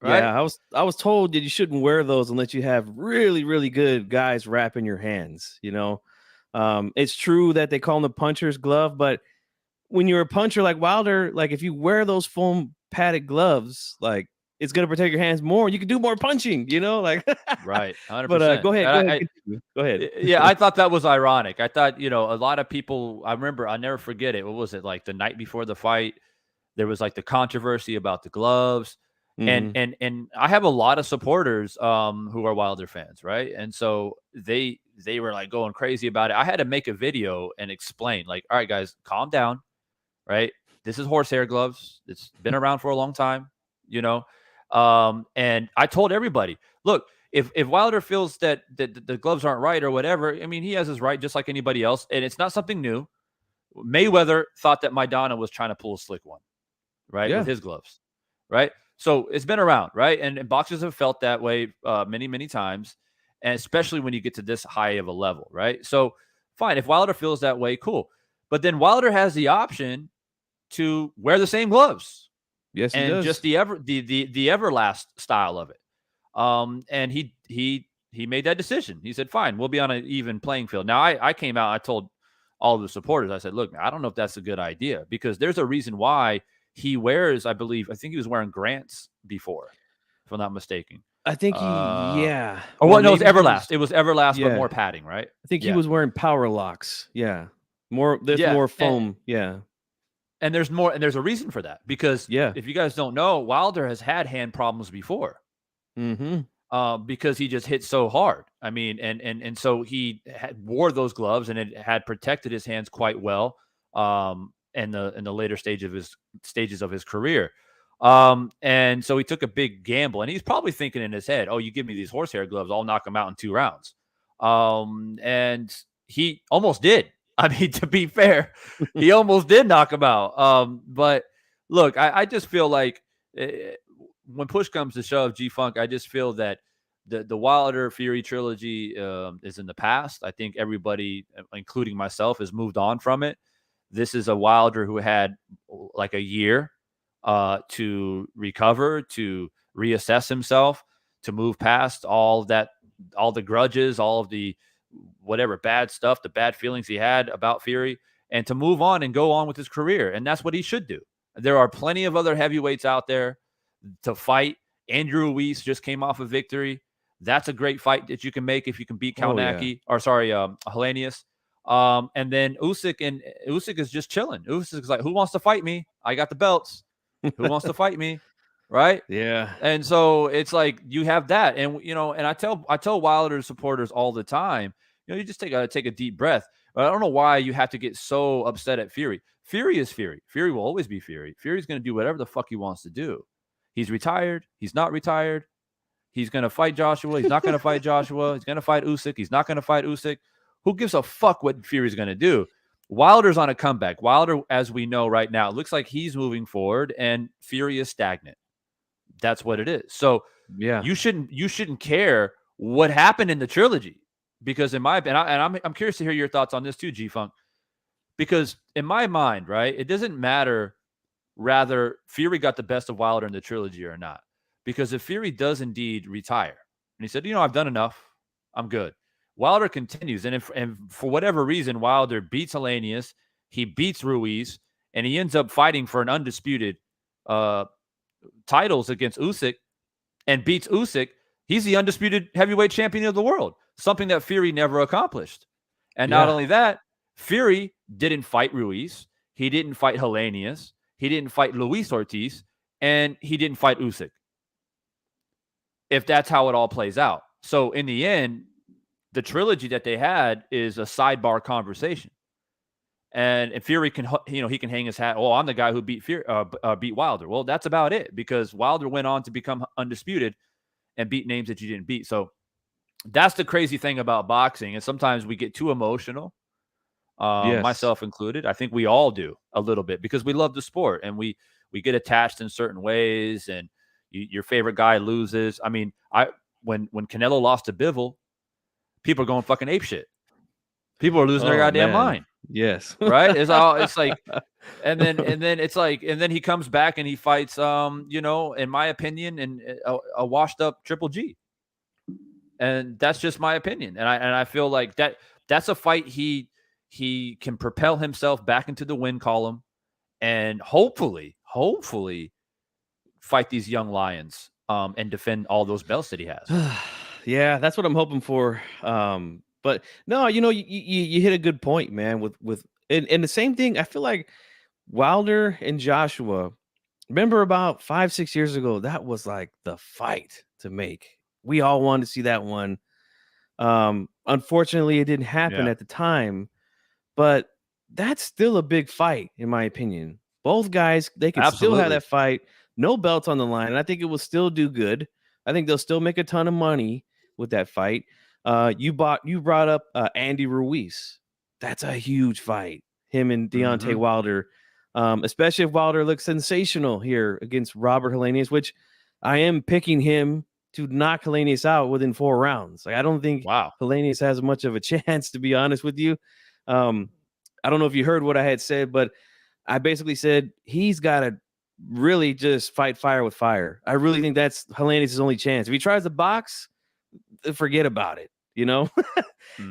Right? Yeah, I was told that you shouldn't wear those unless you have really, really good guys wrapping your hands. It's true that they call them the puncher's glove, but when you're a puncher like Wilder, like if you wear those foam padded gloves, like it's gonna protect your hands more. You can do more punching, like right. 100%. But go ahead. Go ahead. Yeah, I thought that was ironic. I thought, a lot of people, I remember, I'll never forget it. What was it, like the night before the fight? There was like the controversy about the gloves. Mm-hmm. And I have a lot of supporters who are Wilder fans, right? And so they were like going crazy about it. I had to make a video and explain, like, all right, guys, calm down, right? This is horsehair gloves. It's been around for a long time, and I told everybody, look, if Wilder feels that the gloves aren't right or whatever, I mean, he has his right just like anybody else, and it's not something new. Mayweather thought that Maidana was trying to pull a slick one, right, with his gloves, right? So it's been around, right? And boxers have felt that way many, many times. and especially when you get to this high of a level, right? So fine, if Wilder feels that way, cool. But then Wilder has the option to wear the same gloves Yes, he and does. just the Everlast style of it. And he made that decision. He said, "Fine, we'll be on an even playing field." Now, I came out, I told all the supporters, I said, "Look, I don't know if that's a good idea because there's a reason why he wears, I think he was wearing Grants before, if I'm not mistaken." I think Or or what? No, it's maybe he Everlast. It was Everlast, but yeah. more padding, right? I think he Yeah, was wearing power locks. Yeah. There's yeah. more foam. Yeah. And there's more, and there's a reason for that because Yeah. if you guys don't know, Wilder has had hand problems before. Mm-hmm. Because he just hit so hard. I mean, and so he wore those gloves, and it had protected his hands quite well. In the later stages of his career. And so he took a big gamble, and he's probably thinking in his head, "Oh, you give me these horsehair gloves, I'll knock him out in 2 rounds." And he almost did. I mean, to be fair, he almost did knock him out. But look, I just feel like when push comes to shove, G-Funk, I just feel that the Wilder Fury trilogy is in the past. I think everybody, including myself, has moved on from it. This is a Wilder who had like a year to recover, to reassess himself, to move past all the grudges, all of the whatever bad stuff, the bad feelings he had about Fury, and to move on and go on with his career. And that's what he should do. There are plenty of other heavyweights out there to fight. Andrew Ruiz just came off a victory. That's a great fight that you can make if you can beat Helenius. And then Usyk is just chilling. Usyk is like, who wants to fight me? I got the belts. Who wants to fight me? Right? Yeah. And so it's like you have that, and and I tell Wilder supporters all the time, you just take a deep breath. But I don't know why you have to get so upset at Fury. Fury is Fury. Fury will always be Fury. Fury's going to do whatever the fuck he wants to do. He's retired. He's not retired. He's going to fight Joshua. He's not going to fight Joshua. He's going to fight Usyk. He's not going to fight Usyk. Who gives a fuck what Fury's going to do? Wilder's on a comeback. Wilder, as we know right now, looks like he's moving forward, and Fury is stagnant. That's what it is. So yeah, you shouldn't care what happened in the trilogy, because in my opinion, and I'm curious to hear your thoughts on this too, G-Funk, because in my mind, right, it doesn't matter rather Fury got the best of Wilder in the trilogy or not, because if Fury does indeed retire and he said, I've done enough, I'm good, Wilder continues, and for whatever reason Wilder beats Helenius, he beats Ruiz, and he ends up fighting for an undisputed titles against Usyk and beats Usyk, he's the undisputed heavyweight champion of the world, something that Fury never accomplished. And not only that, Fury didn't fight Ruiz, he didn't fight Helenius, he didn't fight Luis Ortiz, and he didn't fight Usyk. If that's how it all plays out. So in the end, the trilogy that they had is a sidebar conversation. And if Fury can, he can hang his hat. Oh, I'm the guy who beat Wilder. Well, that's about it, because Wilder went on to become undisputed and beat names that you didn't beat. So that's the crazy thing about boxing. And sometimes we get too emotional, myself included. I think we all do a little bit, because we love the sport and we get attached in certain ways. And your favorite guy loses. I mean, when Canelo lost to Bivol, people are going fucking apeshit. People are losing their goddamn mind. Yes. Right. It's like, and then it's like, and then he comes back and he fights, in my opinion, and a washed up Triple G. And that's just my opinion. And I feel like that's a fight he can propel himself back into the win column and hopefully fight these young lions and defend all those belts that he has. Yeah, that's what I'm hoping for. But no, you hit a good point, man. And the same thing, I feel like Wilder and Joshua. Remember about 5-6 years ago, that was like the fight to make. We all wanted to see that one. Unfortunately, it didn't happen at the time, but that's still a big fight, in my opinion. Both guys, they can still have that fight, no belts on the line, and I think it will still do good. I think they'll still make a ton of money with that fight. You brought up Andy Ruiz. That's a huge fight. Him and Deontay Wilder, especially if Wilder looks sensational here against Robert Helenius, which I am picking him to knock Helenius out within 4 rounds. Like, I don't think Wow. Helenius has much of a chance, to be honest with you. I don't know if you heard what I had said, but I basically said he's got to really just fight fire with fire. I really think that's Helenius' only chance. If he tries to box, forget about it.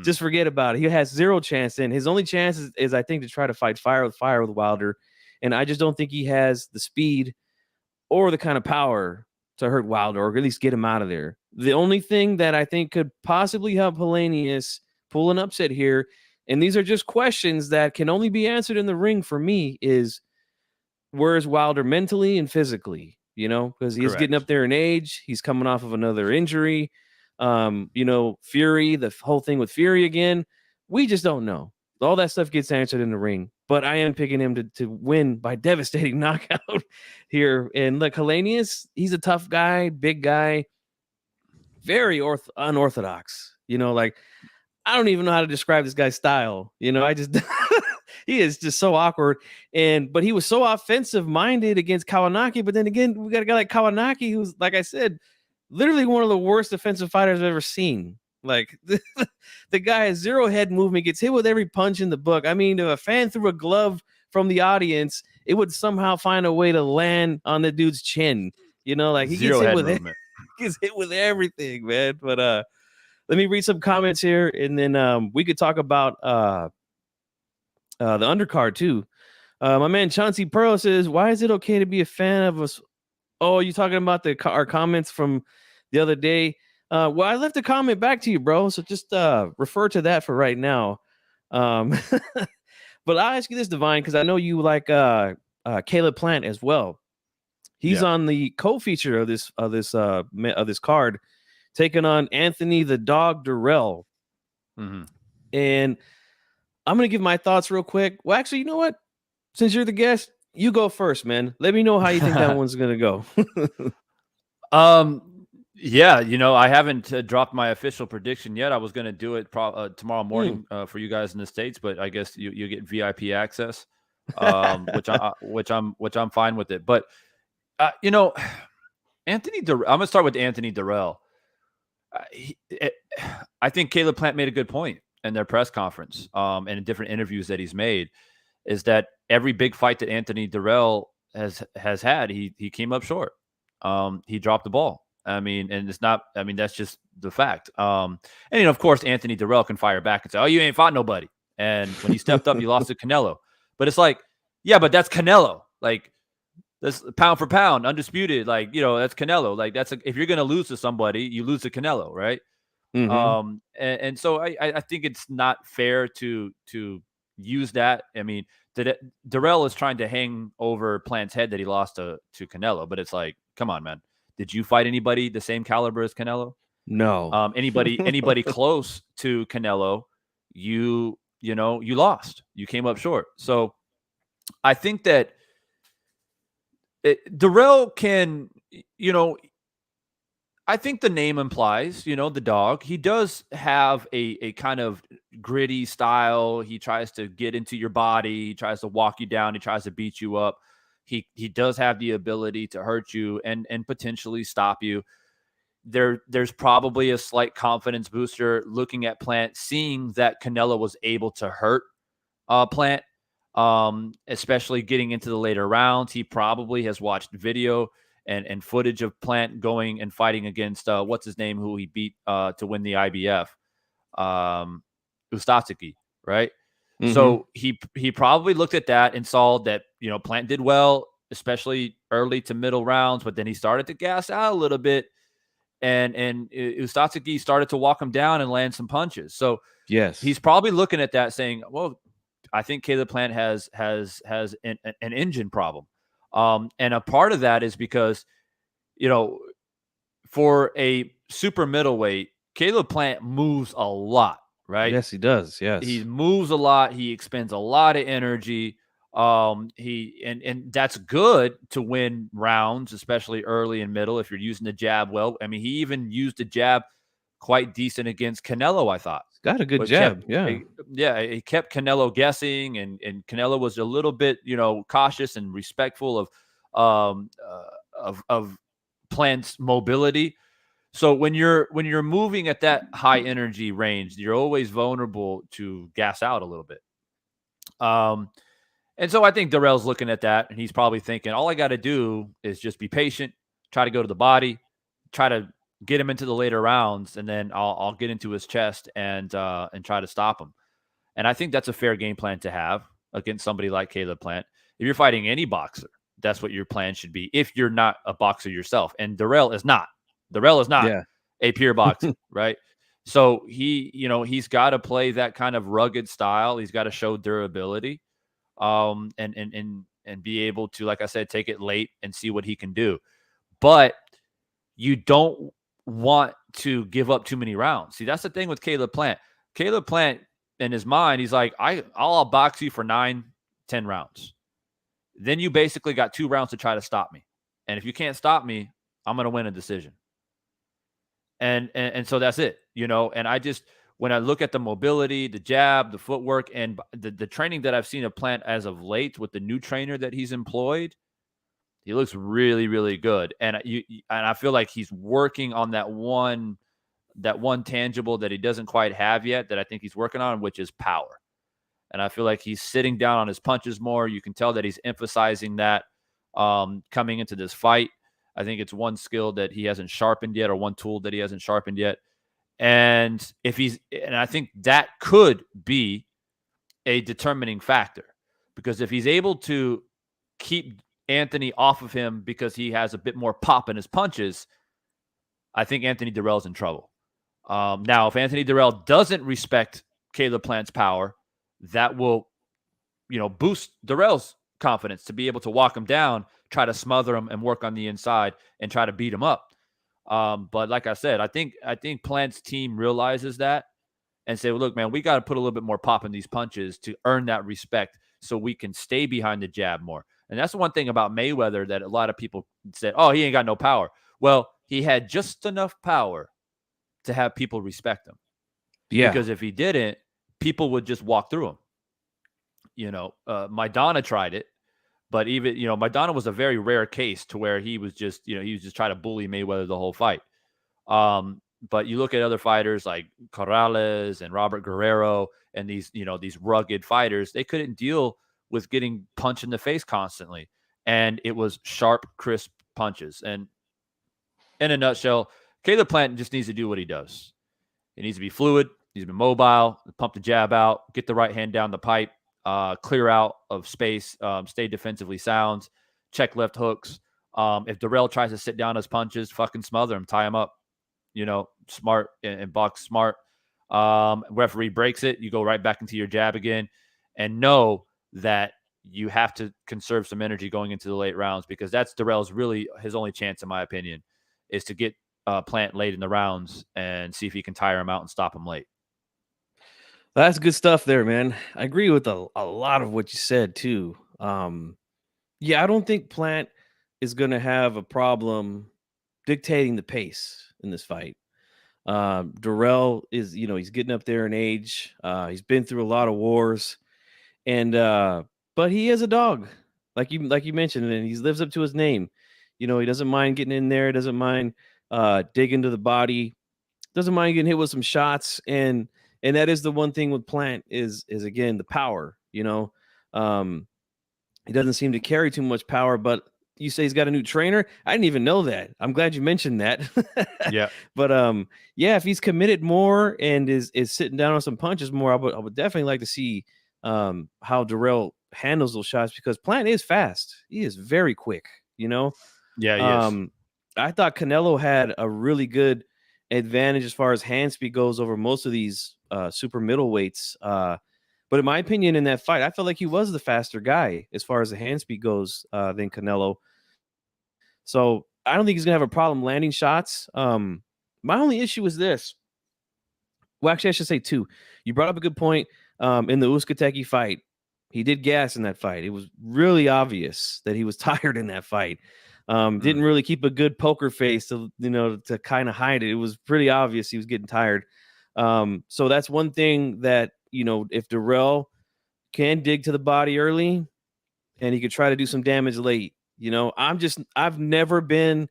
Just forget about it. He has 0 chance. And his only chance is I think, to try to fight fire with Wilder. And I just don't think he has the speed or the kind of power to hurt Wilder, or at least get him out of there. The only thing that I think could possibly help Helenius pull an upset here, and these are just questions that can only be answered in the ring for me, is where is Wilder mentally and physically? Because he's getting up there in age. He's coming off of another injury. Fury, the whole thing with Fury again. We just don't know. All that stuff gets answered in the ring. But I am picking him to win by devastating knockout here. And look, Helenius, he's a tough guy, big guy, very unorthodox. Like, I don't even know how to describe this guy's style. I just he is just so awkward. But he was so offensive minded against Kawanaki. But then again, we got a guy like Kawanaki who's, like I said, literally one of the worst defensive fighters I've ever seen. Like, the guy has 0 head movement, gets hit with every punch in the book. I mean, if a fan threw a glove from the audience, it would somehow find a way to land on the dude's chin. Like, he gets hit with movement. Gets hit with everything, man. But let me read some comments here, and then we could talk about the undercard too. My man Chauncey Pearl says, "Why is it okay to be a fan of us?" Oh, you talking about our comments from the other day? Well, I left a comment back to you, bro. So just refer to that for right now. But I'll ask you this, Divine, because I know you like Caleb Plant as well. He's on the co-feature of this card, taking on Anthony the Dog Durrell. And I'm gonna give my thoughts real quick. Well, actually, you know what? Since you're the guest, you go first, man. Let me know how you think that one's gonna go. Yeah, I haven't dropped my official prediction yet. I was going to do it tomorrow morning for you guys in the States, but I guess you get VIP access, which I'm fine with it. But Anthony, I'm going to start with Anthony Durrell. I think Caleb Plant made a good point in their press conference and in different interviews that he's made, is that every big fight that Anthony Durrell has had, he came up short. He dropped the ball. I mean, and it's not, that's just the fact. And of course, Anthony Durrell can fire back and say, "Oh, you ain't fought nobody." And when he stepped up, he lost to Canelo. But it's like, yeah, but that's Canelo. Like, that's pound for pound, undisputed. Like, that's Canelo. Like, if you're going to lose to somebody, you lose to Canelo, right? And so I think it's not fair to use that. I mean, Durrell is trying to hang over Plant's head that he lost to Canelo, but it's like, come on, man. Did you fight anybody the same caliber as Canelo? No. Anybody close to Canelo, you lost. You came up short. So I think that Durrell can, I think the name implies, the dog. He does have a kind of gritty style. He tries to get into your body. He tries to walk you down. He tries to beat you up. He does have the ability to hurt you and potentially stop you. There's probably a slight confidence booster looking at Plant, seeing that Canelo was able to hurt Plant, especially getting into the later rounds. He probably has watched video and footage of Plant going and fighting against what's his name, who he beat to win the IBF, Ustatsky, right? So he probably looked at that and saw that, Plant did well, especially early to middle rounds, but then he started to gas out a little bit, and Ustatsky started to walk him down and land some punches. So yes, he's probably looking at that saying, well, I think Caleb Plant has an engine problem. And a part of that is because, for a super middleweight, Caleb Plant moves a lot. Right? Yes, he does. Yes. He moves a lot. He expends a lot of energy. And that's good to win rounds, especially early and middle, if you're using the jab well. I mean, he even used the jab quite decent against Canelo, I thought. Got a good jab. He kept Canelo guessing, and Canelo was a little bit, cautious and respectful of Plant's mobility. So when you're moving at that high energy range, you're always vulnerable to gas out a little bit. And so I think Darrell's looking at that, and he's probably thinking, all I got to do is just be patient, try to go to the body, try to get him into the later rounds, and then I'll get into his chest and try to stop him. And I think that's a fair game plan to have against somebody like Caleb Plant. If you're fighting any boxer, that's what your plan should be. If you're not a boxer yourself, and Darrell is not Yeah. a pure boxer, right? So he's got to play that kind of rugged style. He's got to show durability, and be able to, like I said, take it late and see what he can do. But you don't want to give up too many rounds. See, that's the thing with Caleb Plant. Caleb Plant, in his mind, he's like, I'll box you for 9-10 rounds. Then you basically got 2 rounds to try to stop me. And if you can't stop me, I'm going to win a decision. And so that's it, and I just, when I look at the mobility, the jab, the footwork, and the training that I've seen of Plant as of late with the new trainer that he's employed, he looks really, really good. And I feel like he's working on that one tangible that he doesn't quite have yet, that I think he's working on, which is power. And I feel like he's sitting down on his punches more. You can tell that he's emphasizing that coming into this fight. I think it's one skill that he hasn't sharpened yet, or one tool that he hasn't sharpened yet. And I think that could be a determining factor, because if he's able to keep Anthony off of him because he has a bit more pop in his punches, I think Anthony Dirrell's in trouble. Now, if Anthony Dirrell doesn't respect Caleb Plant's power, that will, boost Dirrell's confidence to be able to walk him down, try to smother him, and work on the inside and try to beat him up. But like I said, I think Plant's team realizes that and say, well, look, man, we got to put a little bit more pop in these punches to earn that respect so we can stay behind the jab more. And that's the one thing about Mayweather that a lot of people said, oh, he ain't got no power. Well, he had just enough power to have people respect him. Yeah. Because if he didn't, people would just walk through him. Maidana tried it, but even, Maidana was a very rare case to where he was just, he was just trying to bully Mayweather the whole fight. But you look at other fighters like Corrales and Robert Guerrero and these rugged fighters, they couldn't deal with getting punched in the face constantly. And it was sharp, crisp punches. And in a nutshell, Caleb Plant just needs to do what he does. He needs to be fluid. He needs to be mobile, pump the jab out, get the right hand down the pipe, clear out of space, stay defensively sound, check left hooks. If Dirrell tries to sit down his punches, fucking smother him, tie him up. Smart and box smart. Referee breaks it, you go right back into your jab again, and know that you have to conserve some energy going into the late rounds, because that's Dirrell's really his only chance, in my opinion, is to get Plant late in the rounds and see if he can tire him out and stop him late. That's good stuff there, man. I agree with a lot of what you said too. Yeah, I don't think Plant is going to have a problem dictating the pace in this fight. Dirrell is, he's getting up there in age. He's been through a lot of wars, and but he is a dog, like you mentioned, and he lives up to his name. He doesn't mind getting in there, doesn't mind digging to the body, doesn't mind getting hit with some shots, and that is the one thing with Plant is again the power. He doesn't seem to carry too much power, but you say he's got a new trainer. I didn't even know that. I'm glad you mentioned that. Yeah. But yeah, if he's committed more and is sitting down on some punches more, I would definitely like to see how Dirrell handles those shots, because Plant is fast. He is very quick, Yeah, he is. I thought Canelo had a really good advantage as far as hand speed goes over most of these super middleweights. But in my opinion, in that fight, I felt like he was the faster guy as far as the hand speed goes than Canelo. So I don't think he's going to have a problem landing shots. My only issue is this. Well, actually, I should say two. You brought up a good point in the Uskateki fight. He did gas in that fight. It was really obvious that he was tired in that fight. Didn't really keep a good poker face to kind of hide it. It was pretty obvious he was getting tired. So that's one thing that, if Dirrell can dig to the body early and he could try to do some damage late, I've never been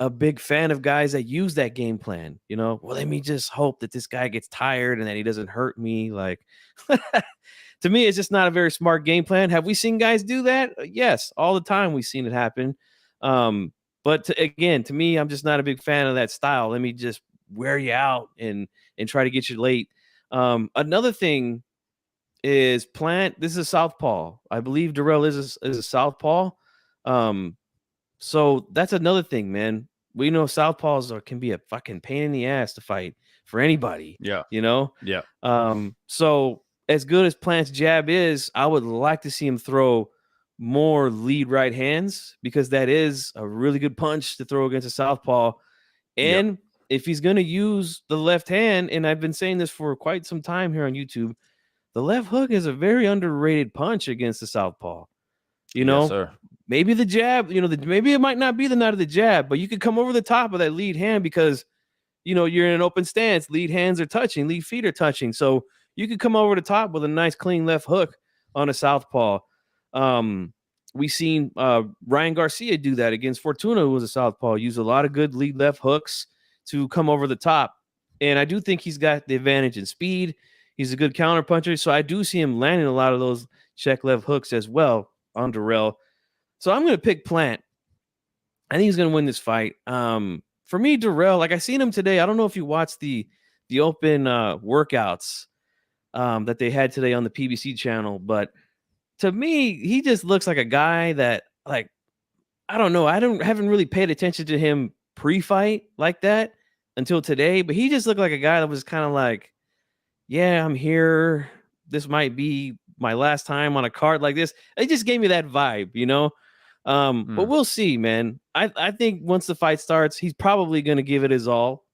a big fan of guys that use that game plan. Well, let me just hope that this guy gets tired and that he doesn't hurt me. Like, to me, it's just not a very smart game plan. Have we seen guys do that? Yes, all the time we've seen it happen. But again, to me, I'm just not a big fan of that style. Let me just wear you out and try to get you late. Another thing is Plant. This is a southpaw. I believe Darrell is a southpaw. So that's another thing, man. We know southpaws can be a fucking pain in the ass to fight for anybody. Yeah. Yeah. So as good as Plant's jab is, I would like to see him throw more lead right hands, because that is a really good punch to throw against a southpaw. And if he's going to use the left hand, and I've been saying this for quite some time here on YouTube, the left hook is a very underrated punch against the southpaw. Yes, sir. Maybe the jab, maybe it might not be the night of the jab, but you could come over the top of that lead hand because, you're in an open stance. Lead hands are touching, lead feet are touching. So you could come over the top with a nice clean left hook on a southpaw. We seen Ryan Garcia do that against Fortuna, who was a southpaw, use a lot of good lead left hooks to come over the top. And I do think he's got the advantage in speed. He's a good counter puncher. So I do see him landing a lot of those check left hooks as well on Darrell. So I'm going to pick Plant. I think he's going to win this fight. For me, Darrell, like I seen him today. I don't know if you watched the open workouts that they had today on the PBC channel, but to me, he just looks like a guy that, like, I don't know. Haven't really paid attention to him pre-fight like that until today, but he just looked like a guy that was kind of like, yeah, I'm here. This might be my last time on a card like this. It just gave me that vibe, But we'll see, man. I think once the fight starts, he's probably going to give it his all,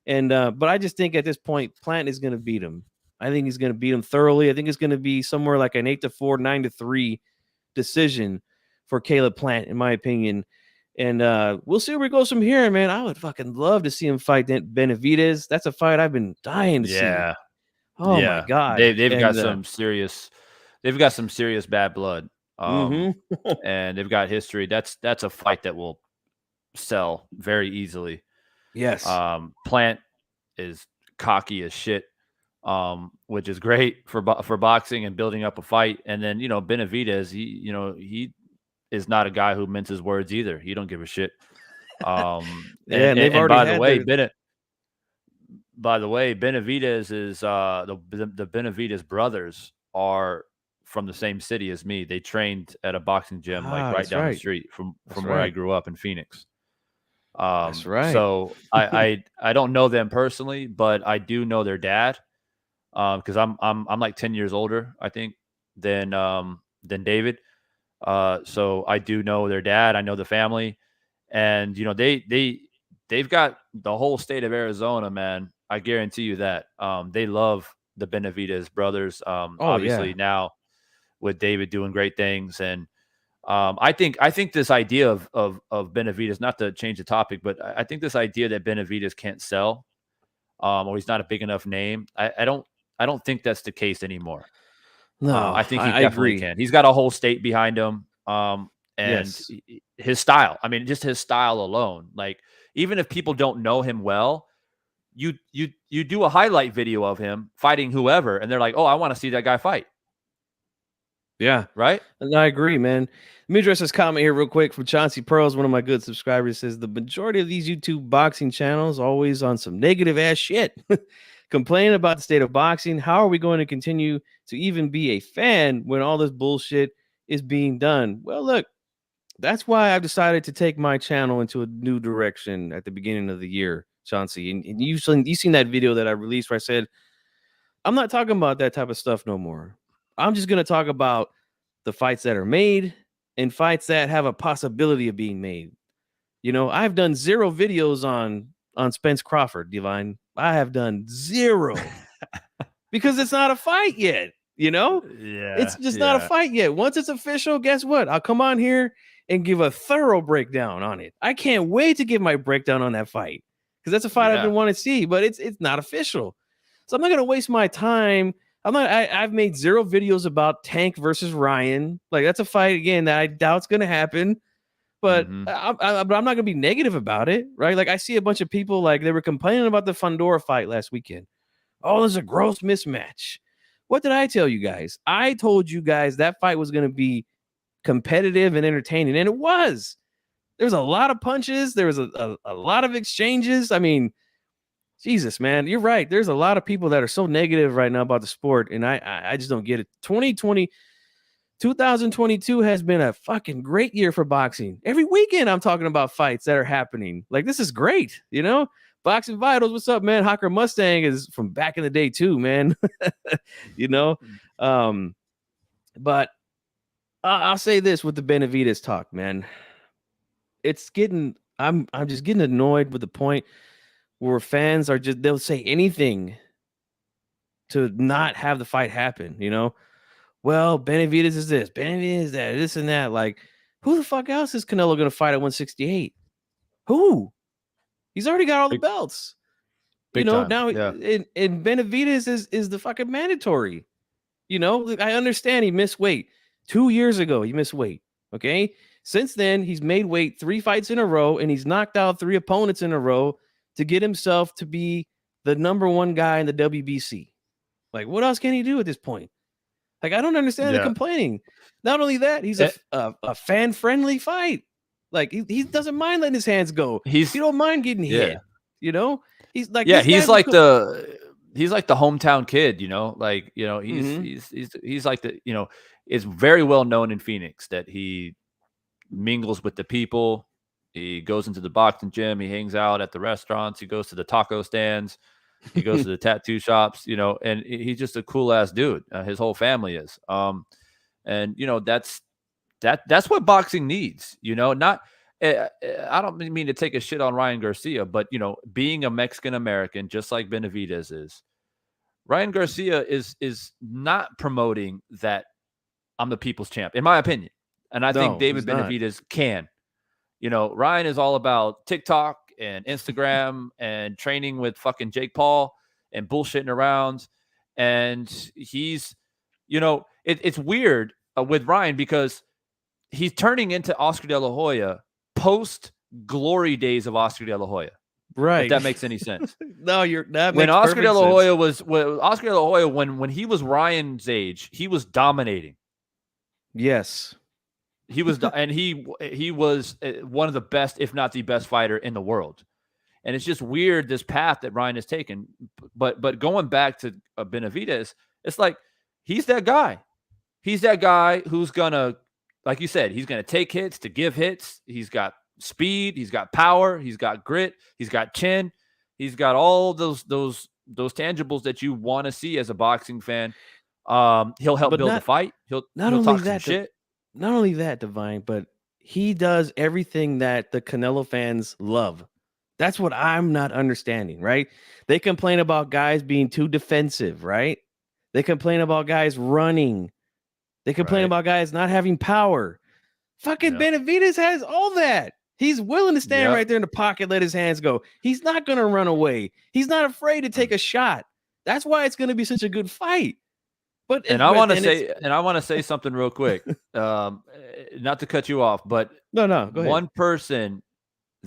And but I just think at this point, Plant is going to beat him. I think he's going to beat him thoroughly. I think it's going to be somewhere like an 8-4, 9-3 decision for Caleb Plant, in my opinion. And we'll see where it goes from here, man. I would fucking love to see him fight Benavidez. That's a fight I've been dying to see. Oh my God. They've got some serious bad blood. And they've got history. That's a fight that will sell very easily. Yes. Plant is cocky as shit, which is great for boxing and building up a fight. And then, Benavidez, he is not a guy who minces words either. He don't give a shit. And by the way, Benavidez is the Benavidez brothers are from the same city as me. They trained at a boxing gym right down the street from where I grew up in Phoenix. That's right. So I don't know them personally, but I do know their dad, because I'm like 10 years older, I think, than David. So I do know their dad. I know the family, and they've got the whole state of Arizona, man. I guarantee you that. They love the Benavidez brothers. Obviously now with David doing great things. And I think this idea of Benavidez, not to change the topic, but I think this idea that Benavidez can't sell, or he's not a big enough name, I don't think that's the case anymore. No, I think he definitely can. He's got a whole state behind him. And his style, I mean, just his style alone, like, even if people don't know him well, you do a highlight video of him fighting whoever, and they're like, oh, I want to see that guy fight. Yeah. Right. And I agree, man. Let me address this comment here real quick from Chauncey Pearls, one of my good subscribers. Says the majority of these YouTube boxing channels always on some negative ass shit, complaining about the state of boxing. How are we going to continue to even be a fan when all this bullshit is being done? Well, look, that's why I've decided to take my channel into a new direction at the beginning of the year, Chauncey. And you've seen that video that I released where I said, I'm not talking about that type of stuff no more. I'm just going to talk about the fights that are made and fights that have a possibility of being made. I've done 0 videos on Spence Crawford, Divine. I have done 0 because it's not a fight yet. It's just not a fight yet. Once it's official, guess what? I'll come on here and give a thorough breakdown on it. I can't wait to give my breakdown on that fight because that's a fight I've been wanting to see, but it's not official. So I'm not going to waste my time. I've made 0 videos about Tank versus Ryan. Like, that's a fight again that I doubt it's going to happen. But I'm not gonna be negative about it, right? Like I see a bunch of people like they were complaining about the Fundora fight last weekend. Oh, there's a gross mismatch. What did I tell you guys? I told you guys that fight was gonna be competitive and entertaining, and it was. There was a lot of punches. There was a lot of exchanges. I mean, Jesus, man, you're right. There's a lot of people that are so negative right now about the sport, and I just don't get it. 2022 has been a fucking great year for boxing. Every weekend I'm talking about fights that are happening. Like, this is great, you know? Boxing Vitals, what's up, man? Hawker Mustang is from back in the day too, man. You know? But I'll say this with the Benavidez talk, man. It's getting I'm just getting annoyed with the point where fans are just they'll say anything to not have the fight happen, you know? Well, Benavidez is this, Benavidez is that, this and that. Like, who the fuck else is Canelo going to fight at 168? Who? He's already got all the belts. You know, now and Benavidez is the fucking mandatory. You know, I understand he missed weight. 2 years ago, he missed weight. Okay. Since then, he's made weight 3 fights in a row, and he's knocked out 3 opponents in a row to get himself to be the number 1 guy in the WBC. Like, what else can he do at this point? Like, I don't understand the complaining. Not only that, he's a fan-friendly fight. Like, he doesn't mind letting his hands go. He don't mind getting hit. You know, he's like he's like the hometown kid. You know, like he's like the it's very well known in Phoenix that he mingles with the people. He goes into the boxing gym. He hangs out at the restaurants. He goes to the taco stands. He goes to the tattoo shops, you know, and he's just a cool ass dude. His whole family is. And you know, that's what boxing needs, you know, not, I don't mean to take a shit on Ryan Garcia, but you know, being a Mexican American, just like Benavidez is, Ryan Garcia is not promoting that I'm the people's champ, in my opinion. And I think David Benavidez can. You know, Ryan is all about TikTok and Instagram and training with fucking Jake Paul and bullshitting around. And he's, you know, it's weird with Ryan because he's turning into Oscar De La Hoya post glory days of Oscar De La Hoya. Right. If that makes any sense. No, that when makes Oscar De La Hoya sense. Oscar De La Hoya, when he was Ryan's age, he was dominating. Yes. He was, and he was one of the best, if not the best fighter in the world. And it's just weird, this path that Ryan has taken. But going back to Benavidez, it's like, he's that guy. He's that guy who's going to, like you said, he's going to take hits to give hits. He's got speed. He's got power. He's got grit. He's got chin. He's got all those tangibles that you want to see as a boxing fan. He'll help build the fight. He'll talk some shit. Not only that, Divine, but he does everything that the Canelo fans love. That's what I'm not understanding, right? They complain about guys being too defensive, right? They complain about guys running. They complain about guys not having power. Fucking Benavidez has all that. He's willing to stand right there in the pocket, let his hands go. He's not going to run away. He's not afraid to take a shot. That's why it's going to be such a good fight. But I want to say something real quick. Not to cut you off, but no, go ahead. One person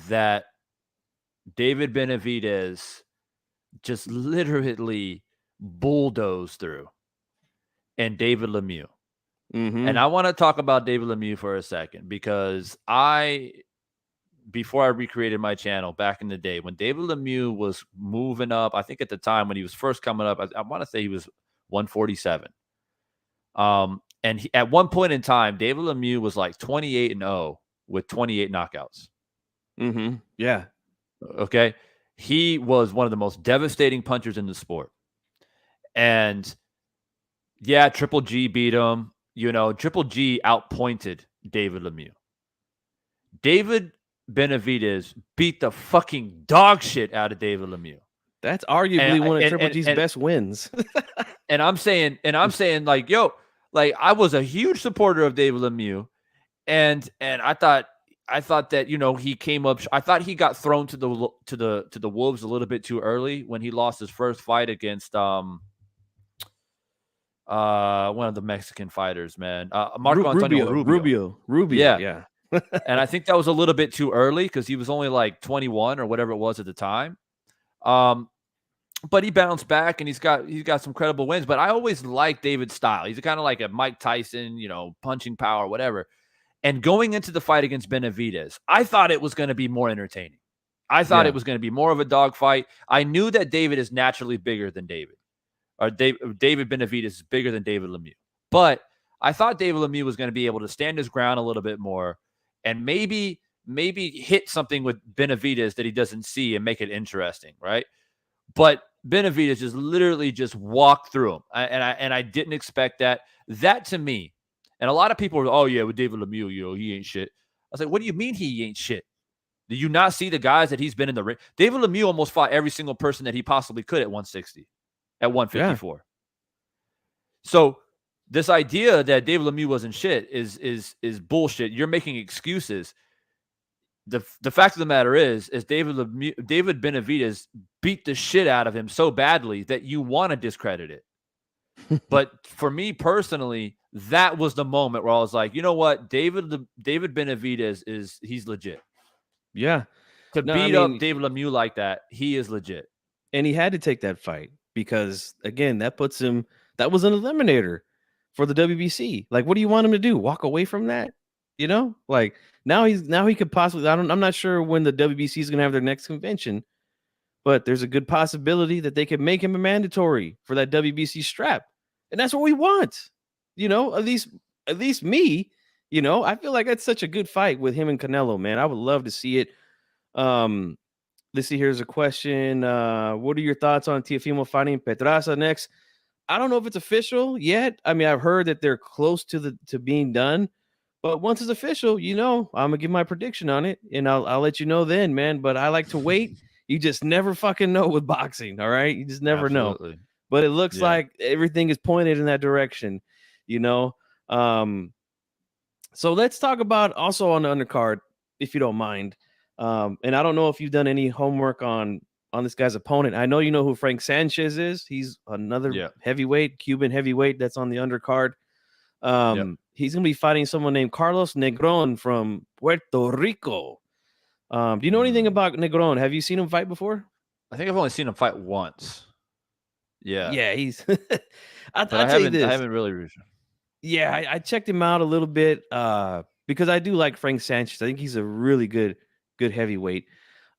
that David Benavidez just literally bulldozed through, and David Lemieux. Mm-hmm. And I want to talk about David Lemieux for a second because before I recreated my channel back in the day, when David Lemieux was moving up, I think at the time when he was first coming up, I want to say he was 147. And at one point in time, David Lemieux was like 28-0 with 28 knockouts. Mm-hmm. Yeah. Okay. He was one of the most devastating punchers in the sport. And yeah, Triple G beat him. You know, Triple G outpointed David Lemieux. David Benavidez beat the fucking dog shit out of David Lemieux. That's arguably one of Triple G's best wins. and I'm saying, like, yo, like I was a huge supporter of David Lemieux, and I thought that, you know, he came up. I thought he got thrown to the wolves a little bit too early when he lost his first fight against one of the Mexican fighters, man, Marco Antonio Rubio. Yeah. And I think that was a little bit too early because he was only like 21 or whatever it was at the time. But he bounced back and he's got some credible wins. But I always liked David's style. He's kind of like a Mike Tyson, punching power, whatever. And going into the fight against Benavidez, I thought it was going to be more entertaining. I thought it was going to be more of a dogfight. I knew that David is naturally bigger than David. Or David Benavidez is bigger than David Lemieux. But I thought David Lemieux was going to be able to stand his ground a little bit more and maybe hit something with Benavidez that he doesn't see and make it interesting, right? But Benavidez just literally just walked through him. And I didn't expect that. That to me, and a lot of people were, with David Lemieux, he ain't shit. I was like, what do you mean he ain't shit? Do you not see the guys that he's been in the ring? David Lemieux almost fought every single person that he possibly could at 160, at 154. Yeah. So this idea that David Lemieux wasn't shit is bullshit. You're making excuses. The fact of the matter is David Benavidez beat the shit out of him so badly that you want to discredit it. But for me personally, that was the moment where I was like, you know what? David Benavidez he's legit. Yeah. To beat up David Lemieux like that, he is legit. And he had to take that fight because, again, that was an eliminator for the WBC. Like, what do you want him to do? Walk away from that? Like now he could possibly, I'm not sure when the WBC is going to have their next convention, but there's a good possibility that they could make him a mandatory for that WBC strap. And that's what we want. At least me, I feel like that's such a good fight with him and Canelo, man. I would love to see it. Let's see. Here's a question. What are your thoughts on Teofimo fighting Pedraza next? I don't know if it's official yet. I mean, I've heard that they're close to being done, but once it's official, I'm gonna give my prediction on it, and I'll let you know then, man. But I like to wait. You just never fucking know with boxing, all right? You just never know. But it looks like everything is pointed in that direction, So let's talk about also on the undercard, if you don't mind. And I don't know if you've done any homework on this guy's opponent. I know you know who Frank Sanchez is. He's another heavyweight, Cuban heavyweight that's on the undercard. He's going to be fighting someone named Carlos Negron from Puerto Rico. Do you know anything about Negron? Have you seen him fight before? I think I've only seen him fight once. Yeah, he's I haven't really reached him. Yeah, I checked him out a little bit because I do like Frank Sanchez. I think he's a really good heavyweight.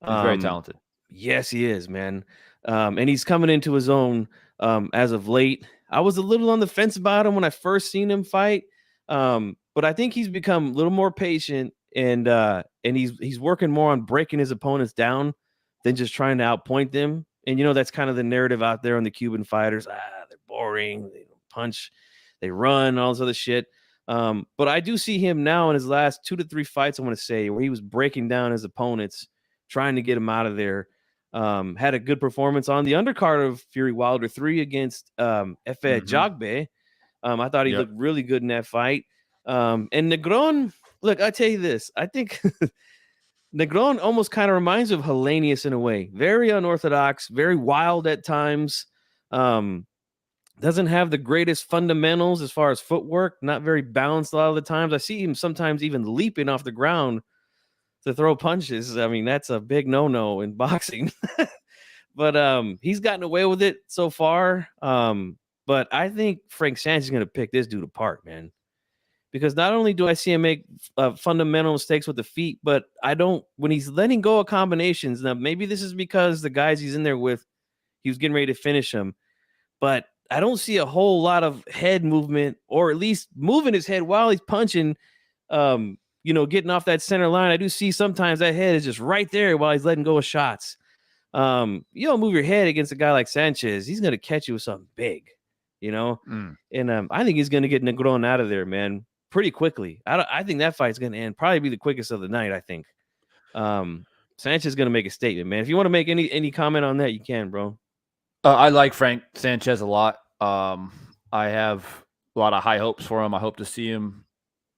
He's very talented. Yes, he is, man. And he's coming into his own as of late. I was a little on the fence about him when I first seen him fight, but I think he's become a little more patient and he's working more on breaking his opponents down than just trying to outpoint them. And that's kind of the narrative out there on the Cuban fighters. They're boring. They don't punch. They run, all this other shit. But I do see him now in his last 2 to 3 fights, I want to say, where he was breaking down his opponents, trying to get him out of there. Had a good performance on the undercard of Fury Wilder 3 against Efe Jagbe. I thought he looked really good in that fight. And Negron, look, I tell you this. I think Negron almost kind of reminds of Helenius in a way. Very unorthodox, very wild at times. Doesn't have the greatest fundamentals as far as footwork, not very balanced a lot of the times. I see him sometimes even leaping off the ground to throw punches. I mean, that's a big no-no in boxing. But he's gotten away with it so far. But I think Frank Sanchez is going to pick this dude apart, man. Because not only do I see him make fundamental mistakes with the feet, but when he's letting go of combinations, now maybe this is because the guys he's in there with, he was getting ready to finish them. But I don't see a whole lot of head movement, or at least moving his head while he's punching, getting off that center line. I do see sometimes that head is just right there while he's letting go of shots. You don't move your head against a guy like Sanchez. He's going to catch you with something big, And I think he's going to get Negron out of there, man, pretty quickly. I think that fight's going to end, probably be the quickest of the night, I think. Sanchez is going to make a statement, man. If you want to make any comment on that, you can, bro. I like Frank Sanchez a lot. I have a lot of high hopes for him. I hope to see him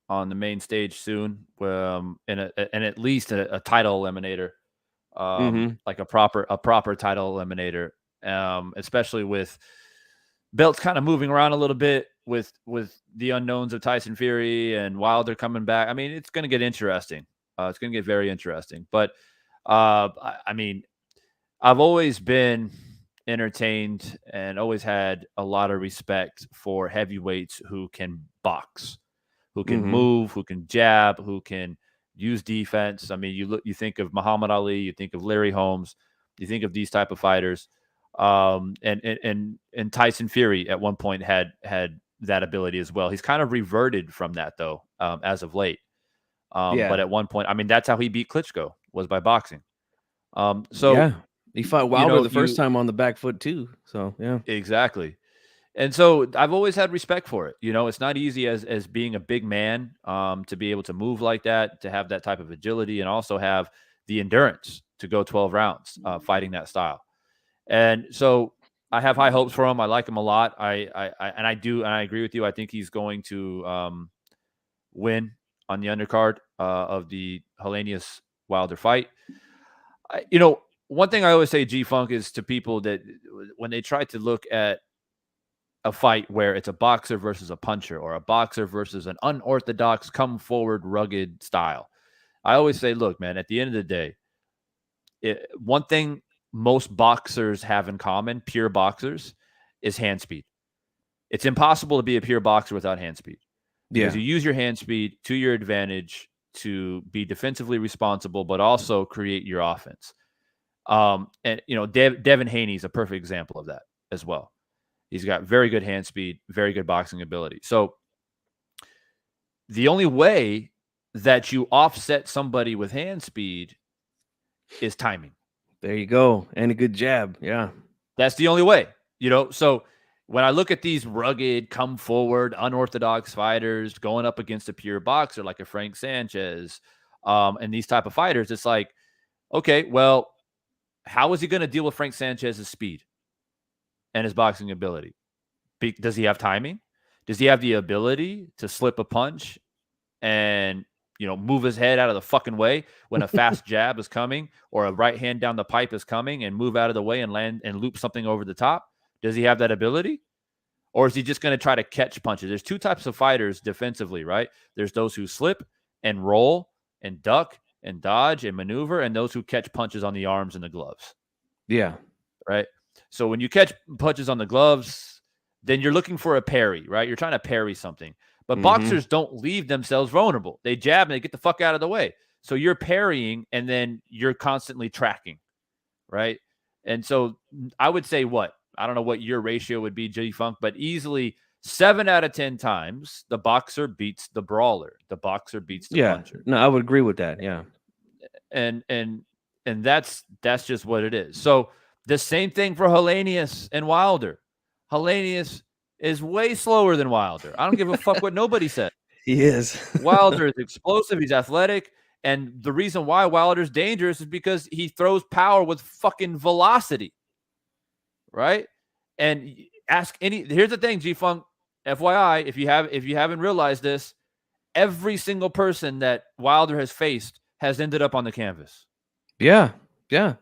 on the main stage soon, and at least a title eliminator, like a proper title eliminator, especially with belts kind of moving around a little bit with the unknowns of Tyson Fury and Wilder coming back, I mean, it's going to get interesting. It's going to get very interesting. But I mean, I've always been entertained and always had a lot of respect for heavyweights who can box, who can move, who can jab, who can use defense. I mean, you think of Muhammad Ali, you think of Larry Holmes, you think of these type of fighters. And Tyson Fury at one point had that ability as well. He's kind of reverted from that though, as of late. But at one point, I mean, that's how he beat Klitschko, was by boxing. So yeah, he fought Wilder the first time on the back foot too. So yeah, exactly. And so I've always had respect for it. You know, it's not easy as being a big man to be able to move like that, to have that type of agility, and also have the endurance to go 12 rounds fighting that style. And so I have high hopes for him. I like him a lot. I agree with you. I think he's going to win on the undercard of the Helenius Wilder fight. One thing I always say, G-Funk, is to people that when they try to look at a fight where it's a boxer versus a puncher or a boxer versus an unorthodox come forward rugged style, I always say, look, man, at the end of the day, one thing most boxers have in common, pure boxers, is hand speed. It's impossible to be a pure boxer without hand speed, because you use your hand speed to your advantage to be defensively responsible, but also create your offense. And Devin Haney is a perfect example of that as well. He's got very good hand speed, very good boxing ability. So the only way that you offset somebody with hand speed is timing. There you go. And a good jab. Yeah. That's the only way, So when I look at these rugged, come forward, unorthodox fighters going up against a pure boxer like a Frank Sanchez, and these type of fighters, it's like, okay, well, how is he going to deal with Frank Sanchez's speed and his boxing ability? Does he have timing? Does he have the ability to slip a punch and, move his head out of the fucking way when a fast jab is coming or a right hand down the pipe is coming, and move out of the way and land and loop something over the top? Does he have that ability? Or is he just going to try to catch punches? There's two types of fighters defensively, right? There's those who slip and roll and duck and dodge and maneuver, and those who catch punches on the arms and the gloves. Yeah. Right. So when you catch punches on the gloves, then you're looking for a parry, right? You're trying to parry something. But boxers don't leave themselves vulnerable. They jab and they get the fuck out of the way. So you're parrying, and then you're constantly tracking, right? And so I would say I don't know what your ratio would be, G-Funk, but easily 7 out of 10 times the boxer beats the brawler. The boxer beats the puncher. No, I would agree with that. Yeah. And that's just what it is. So the same thing for Helenius and Wilder. Helenius is way slower than Wilder. I don't give a fuck what nobody said. He is. Wilder is explosive. He's athletic. And the reason why Wilder's dangerous is because he throws power with fucking velocity. Right? And here's the thing, G-Funk, FYI, if you haven't realized this, every single person that Wilder has faced has ended up on the canvas. Yeah. Yeah.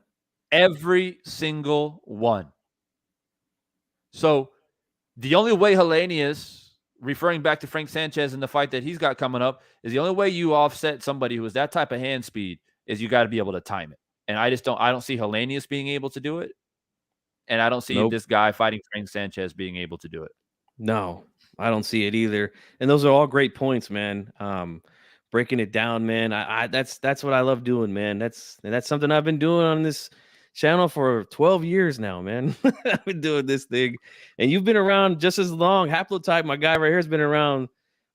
Every single one. So the only way Helenius, referring back to Frank Sanchez in the fight that he's got coming up, is the only way you offset somebody who has that type of hand speed is you got to be able to time it. And I don't see Helenius being able to do it. And I don't see this guy fighting Frank Sanchez being able to do it. No, I don't see it either. And those are all great points, man. Breaking it down, man. That's what I love doing, man. That's something I've been doing on this channel for 12 years now, man. I've been doing this thing, and you've been around just as long. Haplotype, my guy right here, has been around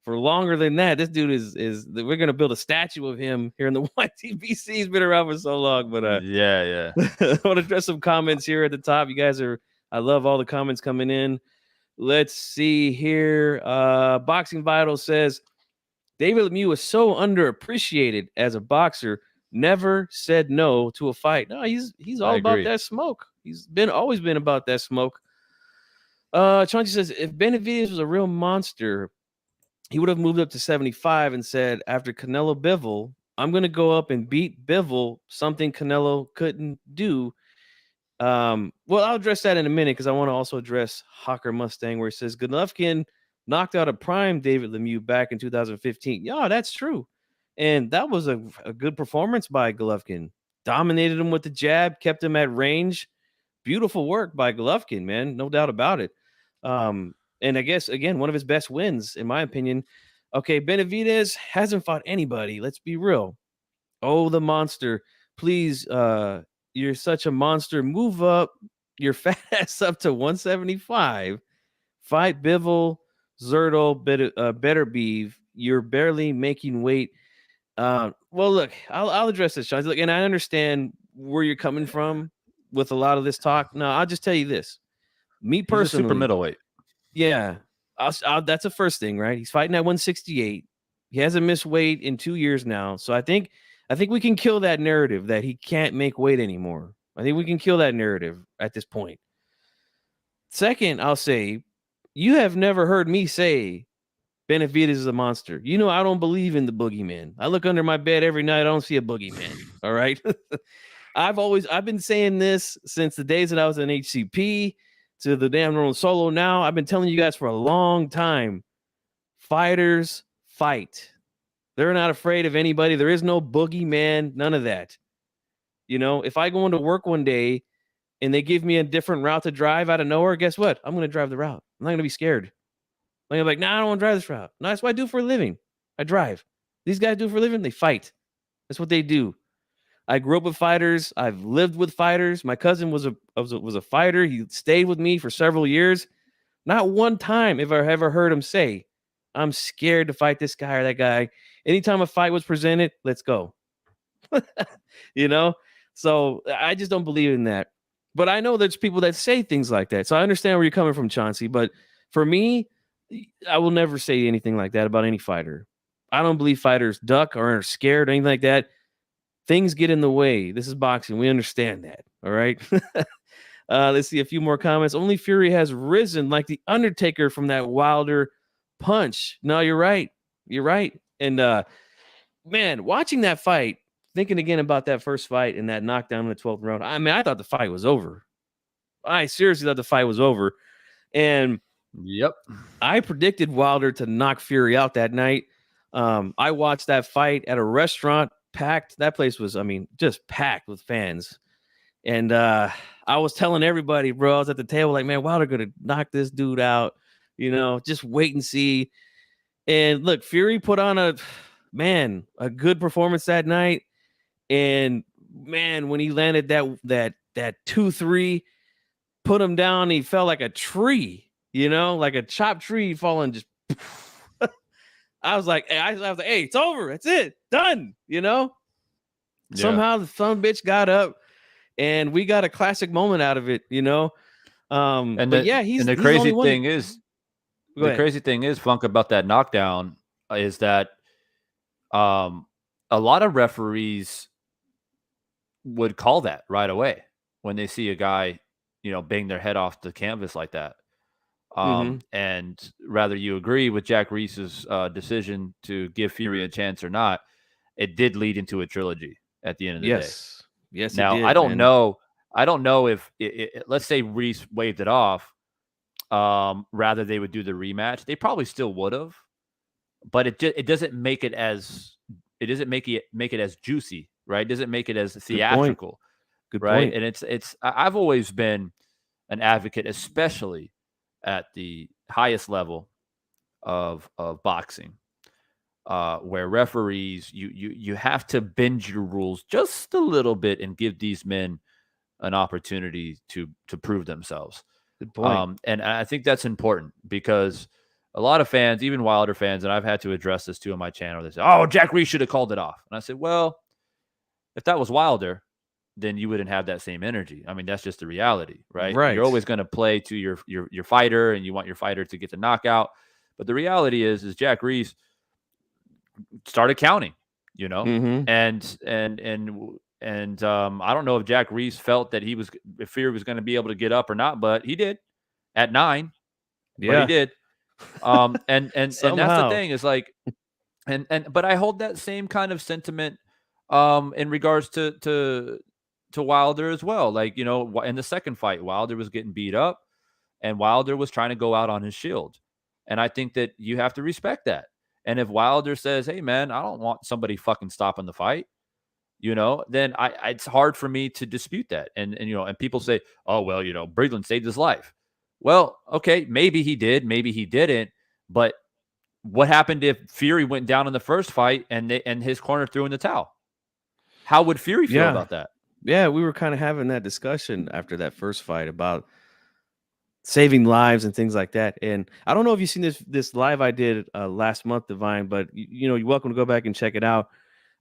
for longer than that. This dude is we're gonna build a statue of him here in the YTBC. He's been around for so long, but yeah. I want to address some comments here at the top. You guys I love all the comments coming in. Let's see here. Boxing Vital says David Lemieux is so underappreciated as a boxer. Never said no to a fight. No, he's all about that smoke. He's always been about that smoke. Chauncey says if Benavidez was a real monster, he would have moved up to 75 and said, after Canelo Bivol, I'm going to go up and beat Bivol, something Canelo couldn't do. Well, I'll address that in a minute because I want to also address Hawker Mustang, where it says Golovkin knocked out a prime David Lemieux back in 2015. Yeah, that's true. And that was a good performance by Golovkin. Dominated him with the jab, kept him at range. Beautiful work by Golovkin, man. No doubt about it. And I guess, again, one of his best wins, in my opinion. Okay, Benavidez hasn't fought anybody. Let's be real. Oh, the monster. Please, you're such a monster. Move up your fat ass up to 175. Fight Bivol, Zertel, better Beeve. You're barely making weight. Well, look, I'll address this, Sean. Look, and I understand where you're coming from with a lot of this talk. No, I'll just tell you this. Me He's a super personally, middleweight. yeah, that's the first thing, right? He's fighting at 168. He hasn't missed weight in 2 years now, so I think we can kill that narrative that he can't make weight anymore. I think we can kill that narrative at this point. Second, I'll say, you have never heard me say Benavidez is a monster. You know, I don't believe in the boogeyman. I look under my bed every night. I don't see a boogeyman. All right. I've been saying this since the days that I was in HCP to the damn normal solo. Now I've been telling you guys for a long time. Fighters fight. They're not afraid of anybody. There is no boogeyman. None of that. You know, if I go into work one day and they give me a different route to drive out of nowhere, guess what? I'm going to drive the route. I'm not going to be scared. I'm like, nah, I don't want to drive this route. No, that's what I do for a living. I drive. These guys do for a living. They fight. That's what they do. I grew up with fighters. I've lived with fighters. My cousin was a fighter. He stayed with me for several years. Not one time have I ever heard him say, I'm scared to fight this guy or that guy. Anytime a fight was presented, let's go. You know? So I just don't believe in that. But I know there's people that say things like that. So I understand where you're coming from, Chauncey. But for me, I will never say anything like that about any fighter. I don't believe fighters duck or are scared or anything like that. Things get in the way. This is boxing. We understand that. All right. Let's see a few more comments. Only Fury has risen like the Undertaker from that Wilder punch. No, you're right. You're right. And man, watching that fight, thinking again about that first fight and that knockdown in the 12th round. I mean, I thought the fight was over. I seriously thought the fight was over. And yep, I predicted Wilder to knock Fury out that night. I watched that fight at a restaurant, packed. That place was, I mean, just packed with fans. And I was telling everybody, bro, I was at the table like, man, Wilder gonna knock this dude out. You know, just wait and see. And look, Fury put on a good performance that night. And man, when he landed that 2-3, put him down, he fell like a tree, you know, like a chopped tree falling. Just I was like, hey, it's over. That's it. Done. You know, somehow the son bitch got up and we got a classic moment out of it, you know. The crazy thing is, Funk, about that knockdown is that a lot of referees would call that right away when they see a guy, you know, bang their head off the canvas like that. And rather you agree with Jack Reese's decision to give Fury a chance or not, it did lead into a trilogy at the end of the day. Yes. Now, it did, I don't know if let's say Reese waved it off, rather they would do the rematch. They probably still would have, but it doesn't make it as juicy, right? It doesn't make it as theatrical. Good right? point. And I've always been an advocate, especially at the highest level of boxing, where referees, you have to bend your rules just a little bit and give these men an opportunity to prove themselves. Good point. And I think that's important because a lot of fans, even Wilder fans, and I've had to address this too on my channel, they say, oh, Jack Reese should have called it off. And I said, well, if that was Wilder, then you wouldn't have that same energy. I mean, that's just the reality, right? You're always going to play to your fighter, and you want your fighter to get the knockout. But the reality is Jack Reese started counting, you know, and I don't know if Jack Reese felt that if Fury was going to be able to get up or not, but he did at 9. Yeah, but he did. And that's the thing is like, but I hold that same kind of sentiment in regards to Wilder as well. Like, you know, in the second fight, Wilder was getting beat up and Wilder was trying to go out on his shield. And I think that you have to respect that. And if Wilder says, hey, man, I don't want somebody fucking stopping the fight, then it's hard for me to dispute that. And people say, oh, well, Breedlove saved his life. Well, okay, maybe he did, maybe he didn't. But what happened if Fury went down in the first fight and his corner threw in the towel? How would Fury feel about that? Yeah, we were kind of having that discussion after that first fight about saving lives and things like that. And I don't know if you've seen this live I did last month, Divine, but you're welcome to go back and check it out.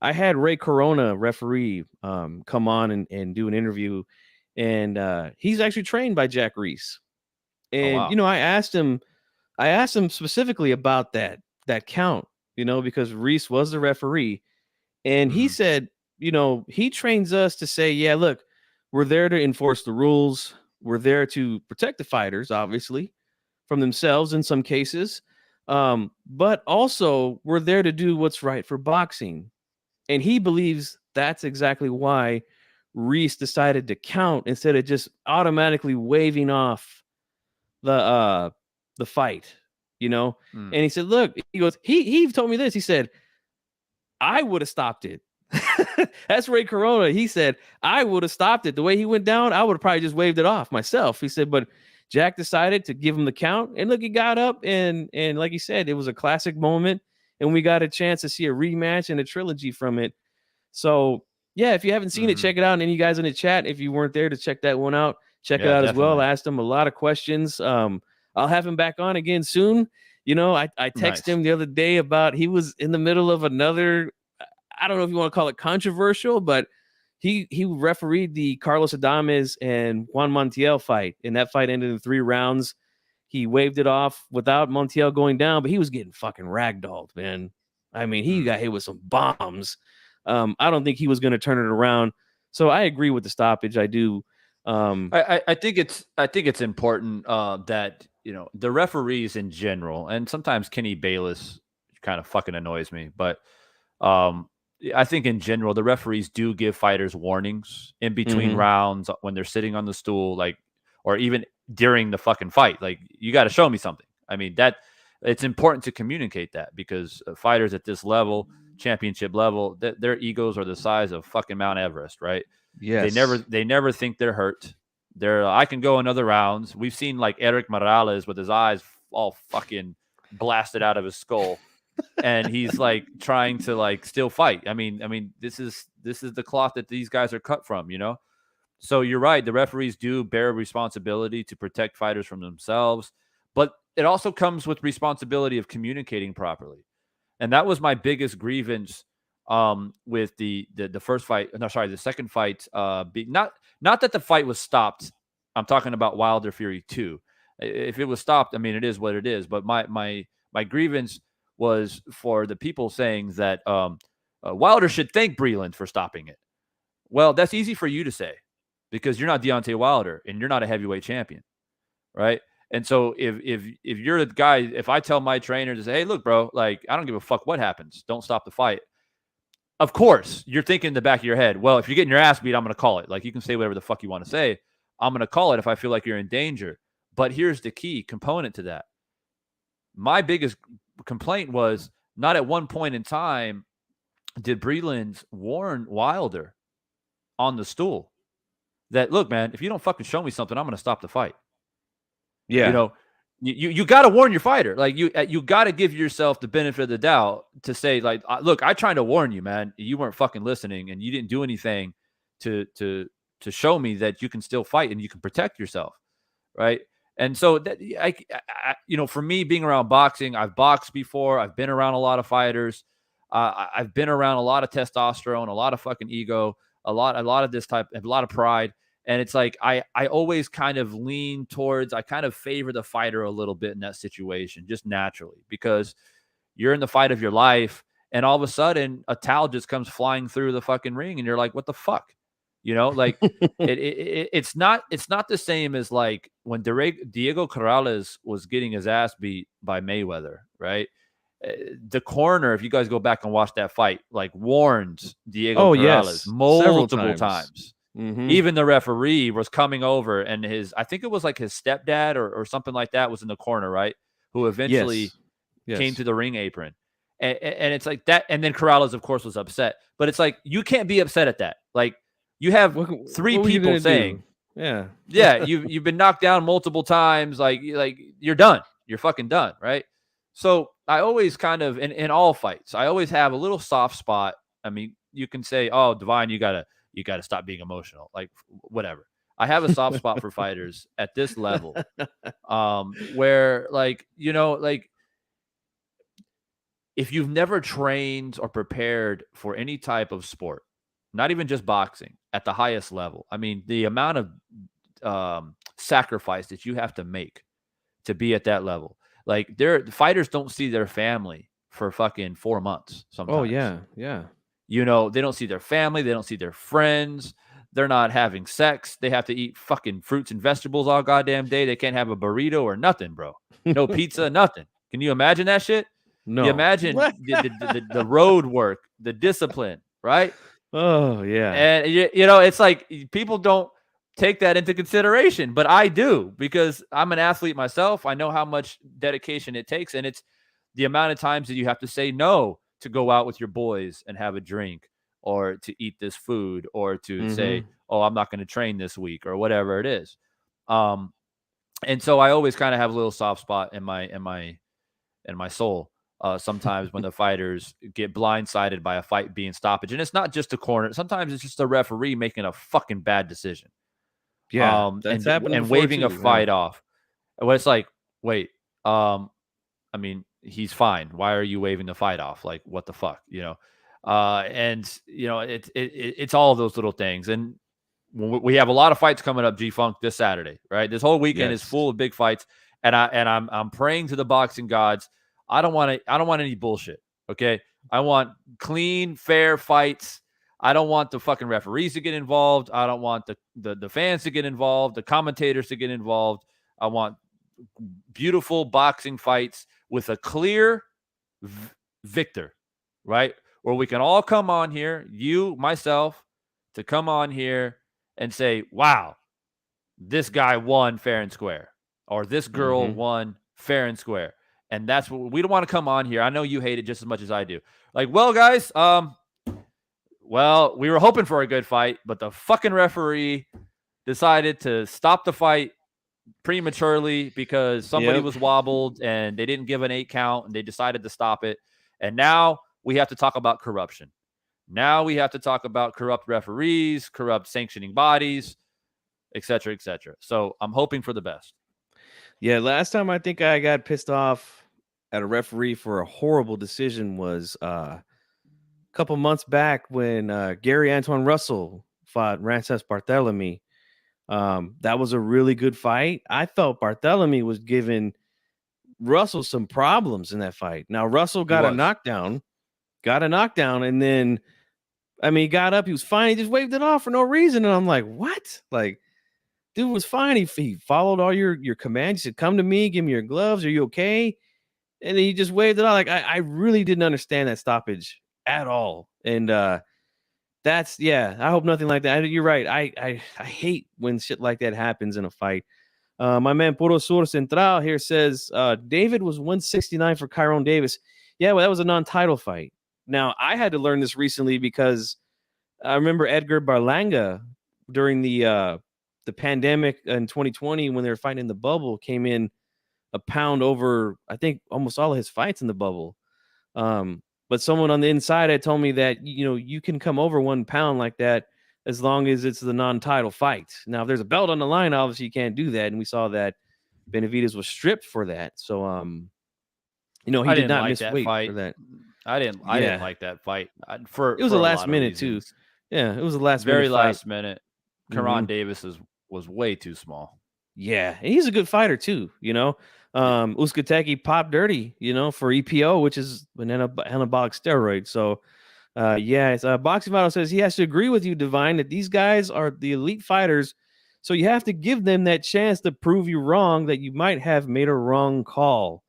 I had Ray Corona, referee, come on and do an interview, and he's actually trained by Jack Reese. And wow. I asked him specifically about that count, because Reese was the referee, and he said, he trains us to say, yeah, look, we're there to enforce the rules. We're there to protect the fighters, obviously, from themselves in some cases. But also we're there to do what's right for boxing. And he believes that's exactly why Reese decided to count instead of just automatically waving off the fight, And he said, look, he goes, he told me this. He said, I would have stopped it. That's Ray Corona. He said, I would have stopped it. The way he went down, I would have probably just waved it off myself. He said, but Jack decided to give him the count. And look, he got up and like he said, it was a classic moment. And we got a chance to see a rematch and a trilogy from it. So, yeah, if you haven't seen it, check it out. And any guys in the chat, if you weren't there to check that one out, check it out definitely. As well. I asked him a lot of questions. I'll have him back on again soon. I texted him the other day about he was in the middle of another, I don't know if you want to call it controversial, but he refereed the Carlos Adames and Juan Montiel fight, and that fight ended in 3 rounds. He waved it off without Montiel going down, but he was getting fucking ragdolled, man. I mean, he got hit with some bombs. I don't think he was going to turn it around. So I agree with the stoppage. I do. I think it's important that the referees in general, and sometimes Kenny Bayless kind of fucking annoys me, but I think in general the referees do give fighters warnings in between rounds when they're sitting on the stool, like, or even during the fucking fight. Like, you got to show me something. I mean, that it's important to communicate that, because fighters at this level, championship level, their egos are the size of fucking Mount Everest, right? Yes. They never think they're hurt. I can go another rounds. We've seen like Eric Morales with his eyes all fucking blasted out of his skull, and he's like trying to like still fight. I mean, this is the cloth that these guys are cut from, So you're right. The referees do bear responsibility to protect fighters from themselves, but it also comes with responsibility of communicating properly. And that was my biggest grievance with the first fight. No, sorry, the second fight. Not that the fight was stopped. I'm talking about Wilder Fury 2. If it was stopped, I mean, it is what it is. But my grievance was for the people saying that Wilder should thank Breland for stopping it. Well, that's easy for you to say, because you're not Deontay Wilder and you're not a heavyweight champion, right? And so if you're the guy, if I tell my trainer to say, hey, look, bro, like, I don't give a fuck what happens, don't stop the fight. Of course, you're thinking in the back of your head, well, if you're getting your ass beat, I'm going to call it. Like, you can say whatever the fuck you want to say. I'm going to call it if I feel like you're in danger. But here's the key component to that. My biggest complaint was not at one point in time did Breland warn Wilder on the stool that, look, man, if you don't fucking show me something, I'm going to stop the fight. Yeah. You got to warn your fighter. Like, you got to give yourself the benefit of the doubt to say, like, look, I tried to warn you, man. You weren't fucking listening, and you didn't do anything to show me that you can still fight and you can protect yourself, right? And so that for me, being around boxing, I've boxed before. I've been around a lot of fighters. I've been around a lot of testosterone, a lot of fucking ego, a lot of this type, a lot of pride. And it's like, I always kind of lean towards, I kind of favor the fighter a little bit in that situation, just naturally, because you're in the fight of your life. And all of a sudden a towel just comes flying through the fucking ring. And you're like, what the fuck? Like it's not the same as like when Diego Corrales was getting his ass beat by Mayweather, right? The corner, if you guys go back and watch that fight, like warned Diego Corrales multiple times. Even the referee was coming over, and I think it was like his stepdad or something like that was in the corner, right? who eventually Yes. came to the ring apron. And it's like that. And then Corrales, of course, was upset. But it's like, you can't be upset at that. Like, you have three what were you people gonna saying, do? yeah, you've been knocked down multiple times. Like you're done. You're fucking done, right? So I always kind of in all fights, I always have a little soft spot. I mean, you can say, "Oh, Divine, you gotta stop being emotional." Like whatever. I have a soft spot for fighters at this level, where like like if you've never trained or prepared for any type of sport, not even just boxing at the highest level. I mean, the amount of sacrifice that you have to make to be at that level. Like the fighters don't see their family for fucking 4 months sometimes. Oh yeah. They don't see their family, they don't see their friends, they're not having sex, they have to eat fucking fruits and vegetables all goddamn day. They can't have a burrito or nothing, bro. No pizza, nothing. Can you imagine that shit? No. You imagine the road work, the discipline, right? Oh yeah. And it's like people don't take that into consideration, but I do, because I'm an athlete myself. I know how much dedication it takes, and it's the amount of times that you have to say no to go out with your boys and have a drink, or to eat this food, or to say, "Oh, I'm not going to train this week," or whatever it is. And so I always kind of have a little soft spot in my soul. Sometimes when the fighters get blindsided by a fight being stoppage, and it's not just a corner. Sometimes it's just a referee making a fucking bad decision. Yeah, that's happened and before waving too, a fight off. Well, it's like, wait, I mean, he's fine. Why are you waving the fight off? Like, what the fuck, it's all of those little things. And we have a lot of fights coming up, G-Funk, this Saturday, right? This whole weekend is full of big fights, and I'm praying to the boxing gods. I don't want any bullshit. Okay, I want clean, fair fights. I don't want the fucking referees to get involved. I don't want the fans to get involved, the commentators to get involved. I want beautiful boxing fights with a clear victor, right? Where we can all come on here, you, myself, to come on here and say, wow, this guy won fair and square, or this girl won fair and square. And that's what we don't want to come on here. I know you hate it just as much as I do. Like, well, guys, well, we were hoping for a good fight, but the fucking referee decided to stop the fight prematurely because somebody was wobbled and they didn't give an 8 count, and they decided to stop it. And now we have to talk about corruption. Now we have to talk about corrupt referees, corrupt sanctioning bodies, et cetera, et cetera. So I'm hoping for the best. Yeah, last time I think I got pissed off at a referee for a horrible decision was a couple months back when Gary Antoine Russell fought Rances Barthélemy. That was a really good fight. I felt Barthélemy was giving Russell some problems in that fight. Now, Russell got a knockdown, and then, I mean, he got up, he was fine, he just waved it off for no reason. And I'm like, what? Like, dude was fine. He followed all your commands. He said, come to me, give me your gloves. Are you okay? And then he just waved it off. Like, I really didn't understand that stoppage at all. And that's, I hope nothing like that. You're right. I hate when shit like that happens in a fight. My man Puro Sur Central here says David was 169 for Kyron Davis. Yeah, well, that was a non-title fight. Now, I had to learn this recently because I remember Edgar Berlanga during the pandemic in 2020 when they were fighting in the bubble, came in a pound over, I think, almost all of his fights in the bubble. But someone on the inside had told me that, you can come over 1 pound like that as long as it's the non-title fight. Now, if there's a belt on the line, obviously you can't do that. And we saw that Benavidez was stripped for that. So, he did not miss weight for that. I didn't like that fight. It was a last minute too. Yeah, it was a very last minute. Kyron Davis was way too small. Yeah, and he's a good fighter too. Uzcategui popped dirty, for EPO, which is an anabolic steroid. So, Boxing Vital says he has to agree with you, Divine, that these guys are the elite fighters. So you have to give them that chance to prove you wrong, that you might have made a wrong call.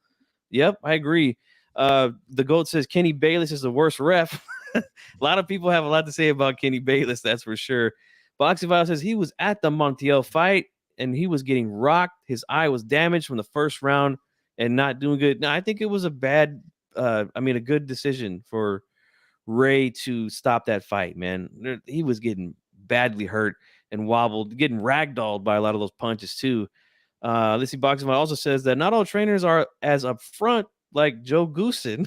Yep, I agree. The GOAT says Kenny Bayless is the worst ref. A lot of people have a lot to say about Kenny Bayless, that's for sure. Boxing Vital says he was at the Montiel fight and he was getting rocked. His eye was damaged from the first round and not doing good. No, I think it was a good decision for Ray to stop that fight, man. He was getting badly hurt and wobbled, getting ragdolled by a lot of those punches too. Let's see, Boxing Fight also says that not all trainers are as upfront like Joe Goosen.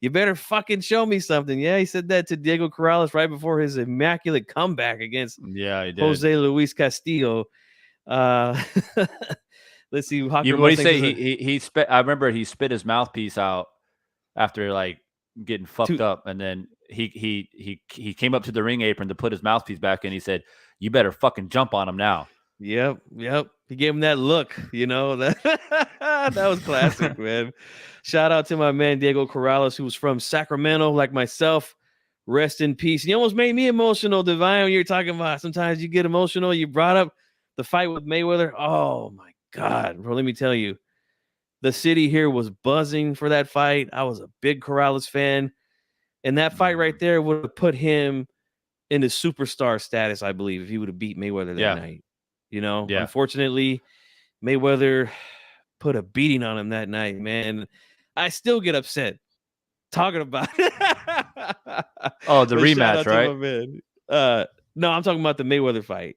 You better fucking show me something. Yeah, he said that to Diego Corrales right before his immaculate comeback against Yeah, he did. Jose Luis Castillo. Let's see. What do you say? He spit. I remember he spit his mouthpiece out after like getting fucked up, and then he came up to the ring apron to put his mouthpiece back in. He said, "You better fucking jump on him now." Yep. He gave him that look, that was classic, man. Shout out to my man Diego Corrales, who was from Sacramento, like myself. Rest in peace. You almost made me emotional, Divine, when you're talking about sometimes you get emotional. You brought up the fight with Mayweather. Oh my God, bro. Let me tell you, the city here was buzzing for that fight. I was a big Corrales fan. And that fight right there would have put him into superstar status, I believe, if he would have beat Mayweather that night. Unfortunately, Mayweather put a beating on him that night, man. I still get upset talking about it. Oh, the rematch, right? No, I'm talking about the Mayweather fight,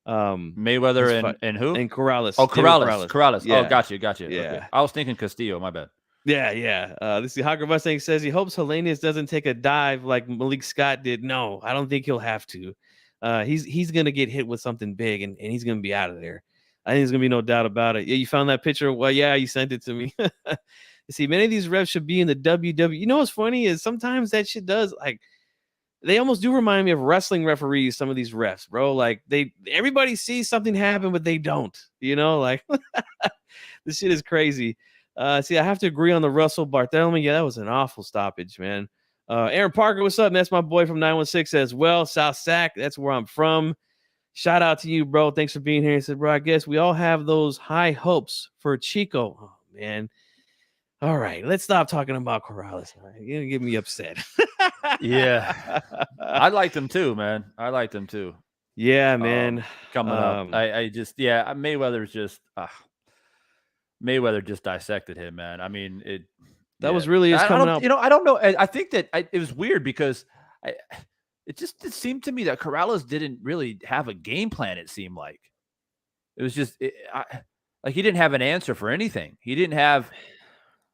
Mayweather and who? And Corrales. Oh, Corrales. Yeah. Oh, gotcha. Yeah. Okay. I was thinking Castillo, my bad. Yeah. This is Hager Mustang says he hopes Helenius doesn't take a dive like Malik Scott did. No, I don't think he'll have to. He's gonna get hit with something big and he's gonna be out of there. I think there's gonna be no doubt about it. Yeah, you found that picture. Well, yeah, you sent it to me. You see, many of these refs should be in the WWE. You know what's funny is sometimes that shit does like they almost do remind me of wrestling referees. Some of these refs, bro, like everybody sees something happen, but they don't. Like this shit is crazy. See, I have to agree on the Russell Bartholomew. Yeah, that was an awful stoppage, man. Aaron Parker, what's up? That's my boy from 916 as well. South Sac, that's where I'm from. Shout out to you, bro. Thanks for being here. He said, bro, I guess we all have those high hopes for Chico. Oh, man. All right, let's stop talking about Corrales. All right, you're going to get me upset. Yeah. I liked him too, man. I liked him too. Yeah, man. Coming up. Mayweather's just... Mayweather just dissected him, man. I mean, that was really his coming out. I don't know. I think that it was weird because it seemed to me that Corrales didn't really have a game plan. It seemed like it was just like he didn't have an answer for anything. He didn't have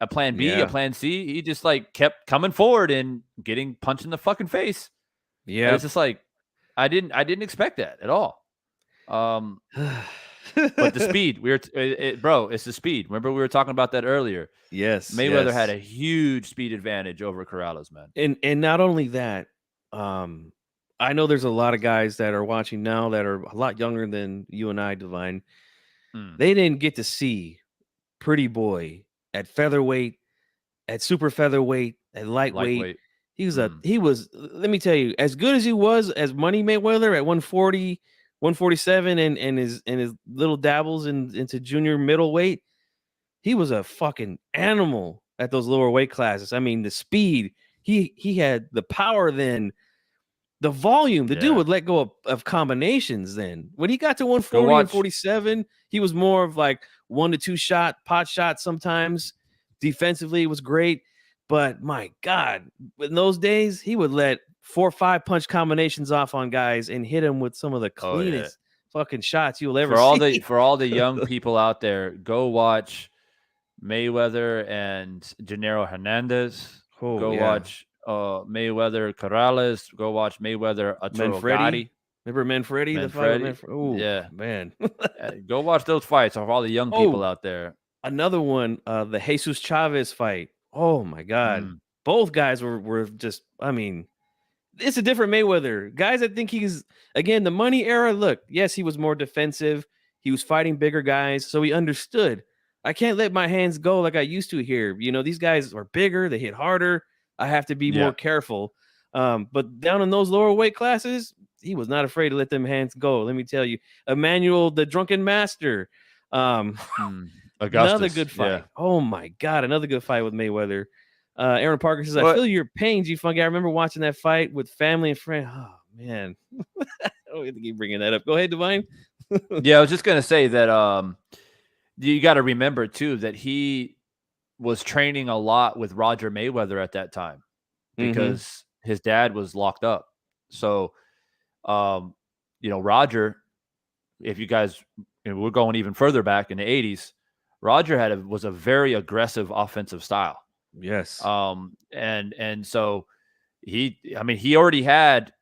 a plan B, a plan C. He just like kept coming forward and getting punched in the fucking face. Yeah, and it's just like I didn't expect that at all. But the speed, bro, it's the speed. Remember we were talking about that earlier. Yes, Mayweather had a huge speed advantage over Corrales, man. And not only that, I know there's a lot of guys that are watching now that are a lot younger than you and I, Divine. They didn't get to see Pretty Boy at featherweight, at super featherweight, at lightweight. He was, let me tell you, as good as he was as Money Mayweather at 140, 147 and his little dabbles into junior middleweight, he was a fucking animal at those lower weight classes. I mean, the speed, he had the power then, the volume. The dude would let go of combinations then. When he got to 140 and 47, he was more of like 1 to 2 shot, pot shot sometimes. Defensively, it was great. But my God, in those days, he would let 4 or 5 punch combinations off on guys and hit them with some of the cleanest fucking shots you'll ever see. For all the young people out there, go watch Mayweather and Gennaro Hernandez. Watch Mayweather Corrales. Go watch Mayweather Manfredi. Remember Manfredi? The fight with Manfredi? Oh, yeah, man. Go watch those fights for all the young people out there. Another one, the Jesus Chavez fight. Oh my God. Both guys were just, I mean, it's a different Mayweather. Guys, I think he's, again, the Money era. Look, yes, he was more defensive. He was fighting bigger guys. So he understood. I can't let my hands go like I used to here. These guys are bigger. They hit harder. I have to be more careful. But down in those lower weight classes, he was not afraid to let them hands go. Let me tell you. Emmanuel, the Drunken Master. Another good fight. Yeah. Oh, my God. Another good fight with Mayweather. Aaron Parker says, I feel your pain, G-Funky. I remember watching that fight with family and friends. Oh, man. I don't have to keep bringing that up. Go ahead, Divine. Yeah, I was just going to say that, you got to remember too that he was training a lot with Roger Mayweather at that time because his dad was locked up. So, Roger, if you guys, we're going even further back in the 80s, Roger was a very aggressive offensive style. Yes. And so he already had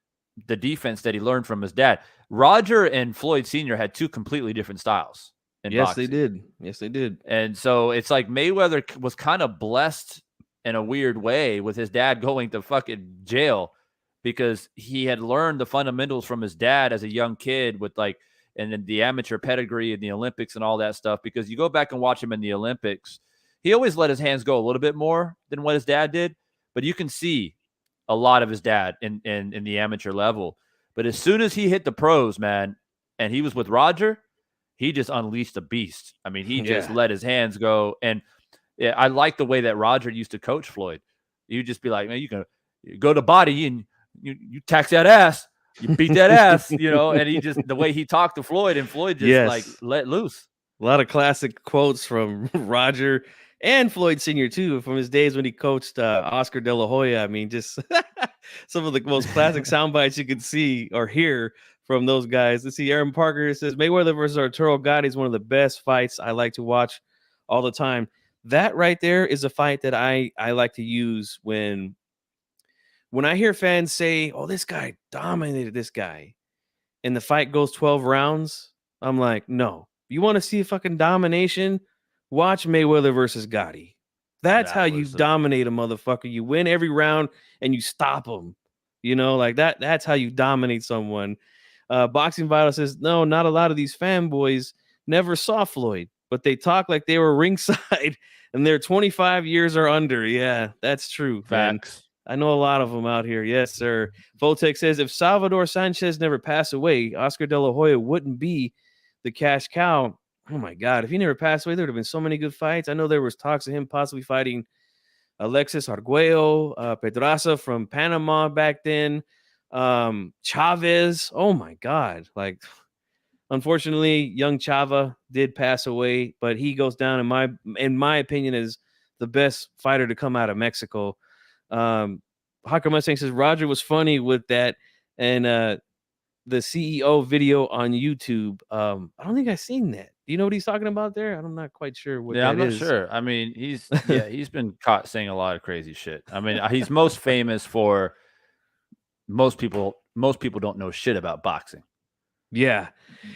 the defense that he learned from his dad. Roger and Floyd Sr. had two completely different styles in boxing. Yes, they did. And so it's like Mayweather was kind of blessed in a weird way with his dad going to fucking jail because he had learned the fundamentals from his dad as a young kid with and then the amateur pedigree and the Olympics and all that stuff. Because you go back and watch him in the Olympics, he always let his hands go a little bit more than what his dad did, but you can see a lot of his dad in the amateur level. But as soon as he hit the pros, man, and he was with Roger, he just unleashed a beast. I mean, he just let his hands go. And I like the way that Roger used to coach Floyd. You'd just be like, man, you can go to body and you tax that ass, you beat that ass, and he just, the way he talked to Floyd, and Floyd just let loose. A lot of classic quotes from Roger and Floyd Sr. too, from his days when he coached Oscar De La Hoya. I mean, just some of the most classic sound bites you could see or hear from those guys. Let's see. Aaron Parker says Mayweather versus Arturo Gatti is one of the best fights I like to watch all the time. That right there is a fight that I like to use when I hear fans say, "Oh, this guy dominated this guy," and the fight goes 12 rounds. I'm like, no. You want to see a fucking domination? Watch Mayweather versus Gotti. That's how you dominate a motherfucker. You win every round and you stop him. Like that. That's how you dominate someone. Boxing Vital says, no, not a lot of these fanboys never saw Floyd, but they talk like they were ringside and they're 25 years or under. Yeah, that's true. Facts. Man. I know a lot of them out here. Yes, sir. Voltec says, if Salvador Sanchez never passed away, Oscar De La Hoya wouldn't be the cash cow. Oh, my God. If he never passed away, there would have been so many good fights. I know there was talks of him possibly fighting Alexis Arguello, Pedraza from Panama back then, Chavez. Oh, my God. Unfortunately, young Chava did pass away, but he goes down, in my opinion, as the best fighter to come out of Mexico. Hawker Mustang says Roger was funny with that, and the CEO video on YouTube. I don't think I've seen that. Do you know what he's talking about there? I'm not quite sure what that is. I'm not sure. I mean, he's been caught saying a lot of crazy shit. I mean, he's most famous for most people don't know shit about boxing. Yeah.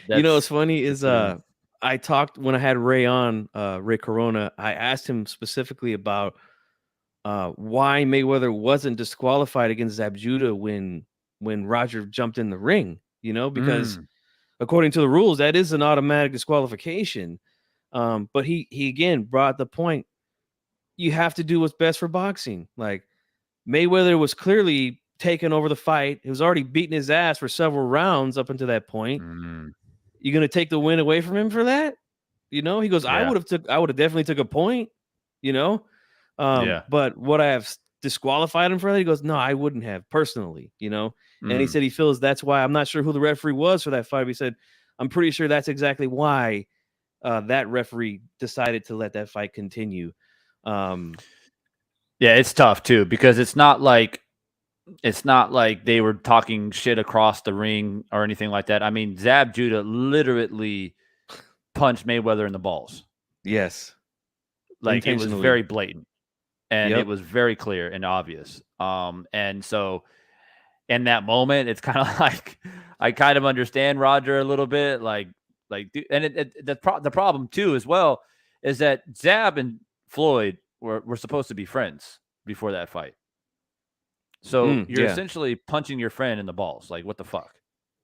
What's funny is I talked when I had Ray on, Ray Corona, I asked him specifically about why Mayweather wasn't disqualified against Zab Judah when Roger jumped in the ring, because according to the rules, that is an automatic disqualification. But he again brought the point. You have to do what's best for boxing. Like Mayweather was clearly taking over the fight. He was already beating his ass for several rounds up until that point. You're going to take the win away from him for that? He goes, I would have definitely took a point, but would I have disqualified him for that? He goes, no, I wouldn't have personally, and he said he feels that's why. I'm not sure who the referee was for that fight. But he said, I'm pretty sure that's exactly why that referee decided to let that fight continue. Yeah, it's tough too, because it's not like they were talking shit across the ring or anything like that. I mean, Zab Judah literally punched Mayweather in the balls. Yes. Like it was very blatant. And it was very clear and obvious. And so in that moment, it's kind of like I kind of understand Roger a little bit. And the problem too, as well, is that Zab and Floyd were supposed to be friends before that fight. So you're essentially punching your friend in the balls. Like, what the fuck?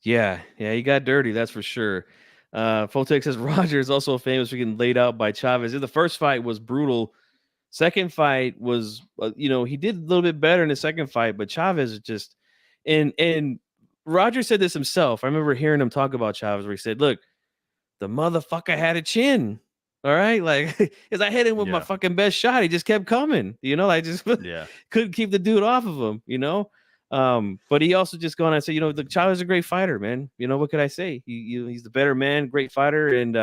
Yeah, he got dirty, that's for sure. Fotex says Roger is also famous for getting laid out by Chavez. The first fight was brutal. Second fight was, he did a little bit better in the second fight, but Chavez is just, and Roger said this himself. I remember hearing him talk about Chavez where he said, look, the motherfucker had a chin. All right. Like, as I hit him with my fucking best shot, he just kept coming, I just couldn't keep the dude off of him, but he also just gone and said, the Chavez is a great fighter, man. What could I say? He's the better man, great fighter. And,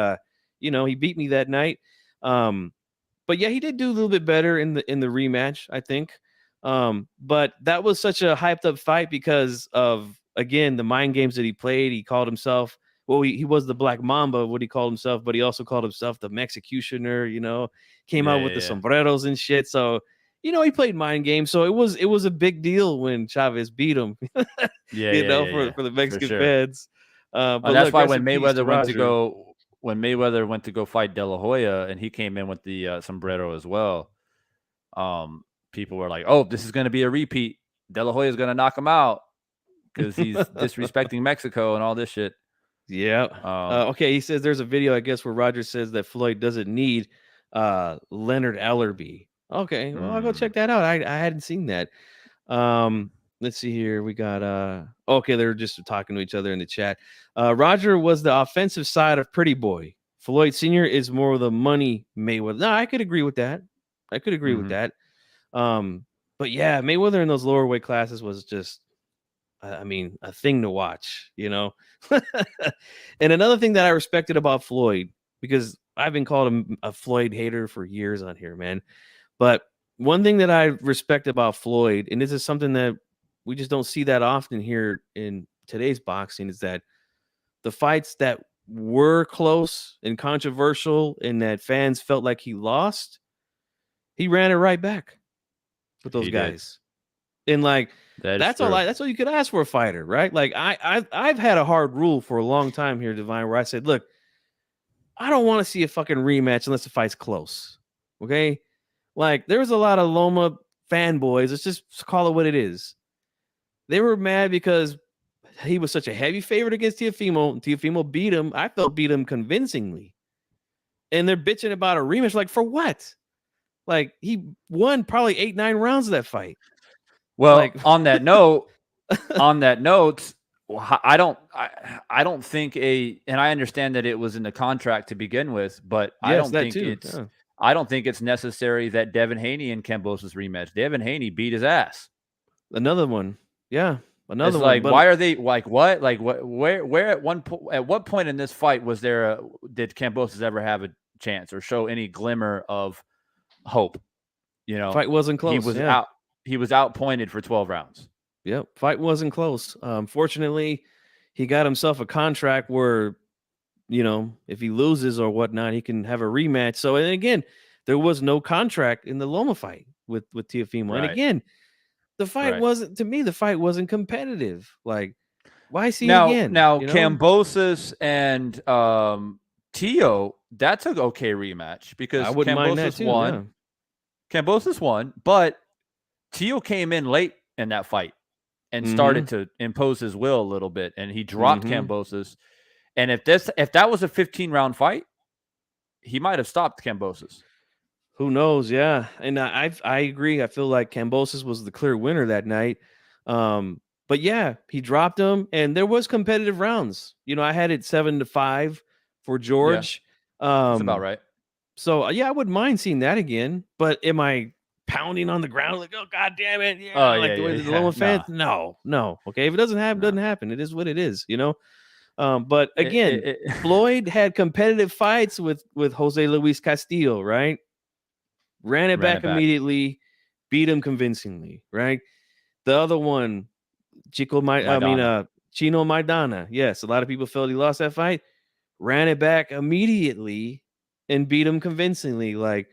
he beat me that night. But yeah, he did do a little bit better in the rematch, I think. But that was such a hyped up fight because of, again, the mind games that he played. He called himself, well, he was the Black Mamba, what he called himself, but he also called himself the Mexicutioner, came out with the sombreros and shit. So, he played mind games. So it was a big deal when Chavez beat him, for the Mexican fans. But that's look, why when Mayweather went to go fight De La Hoya and he came in with the sombrero as well, people were like, "Oh, this is going to be a repeat. De La Hoya is going to knock him out because he's disrespecting Mexico and all this shit." Yeah. Okay. He says there's a video, I guess, where Roger says that Floyd doesn't need Leonard Ellerby. Okay. Well, I'll go check that out. I hadn't seen that. Let's see here. We got okay, they're just talking to each other in the chat. Roger was the offensive side of Pretty Boy. Floyd Sr. is more of the money Mayweather. No, I could agree with that. With that. But yeah, Mayweather in those lower weight classes was just, I mean, a thing to watch, And another thing that I respected about Floyd, because I've been called a Floyd hater for years on here, man. But one thing that I respect about Floyd, and this is something that we just don't see that often here in today's boxing, is that the fights that were close and controversial and that fans felt like he lost, he ran it right back with those guys. And like, that's all you could ask for a fighter, right? Like I've had a hard rule for a long time here, Divine, where I said, look, I don't want to see a fucking rematch unless the fight's close. Okay. Like there was a lot of Loma fanboys. Let's just call it what it is. They were mad because he was such a heavy favorite against Teofimo, and Teofimo beat him. I felt beat him convincingly. And they're bitching about a rematch. Like, for what? Like, he won probably 8-9 rounds of that fight. Well, like, on that note, I don't think and I understand that it was in the contract to begin with, but yes, I don't think it's necessary that Devin Haney and Kambosos rematch. Devin Haney beat his ass. Another one. Yeah. Another one. Like, why are they like what? Like where at what point in this fight was there did Kambosos ever have a chance or show any glimmer of hope? Fight wasn't close. He was outpointed for 12 rounds. Yep. Fight wasn't close. Fortunately, he got himself a contract where, if he loses or whatnot, he can have a rematch. So, and again, there was no contract in the Loma fight with Teofimo. Right. And again, the fight wasn't, to me, the fight wasn't competitive. Like, why see it again? Now, Kambosos and Teo, that's an okay rematch because I wouldn't mind that too, won. Yeah. Kambosos won, but Teo came in late in that fight and started to impose his will a little bit, and he dropped Kambosos. And if that was a 15-round fight, he might have stopped Kambosos. Who knows? Yeah, and I agree. I feel like Kambosos was the clear winner that night. But yeah, he dropped him, and there was competitive rounds. I had it 7-5 for George. Yeah, that's about right. So yeah, I wouldn't mind seeing that again. But am I pounding on the ground like, oh god damn it? Yeah, the Loma fans? No. Okay, if it doesn't happen, it doesn't happen. It is what it is. But again, Floyd had competitive fights with Jose Luis Castillo, right? Ran it back immediately, beat him convincingly, right? The other one, Chino Maidana. Yes, a lot of people felt he lost that fight. Ran it back immediately and beat him convincingly. Like,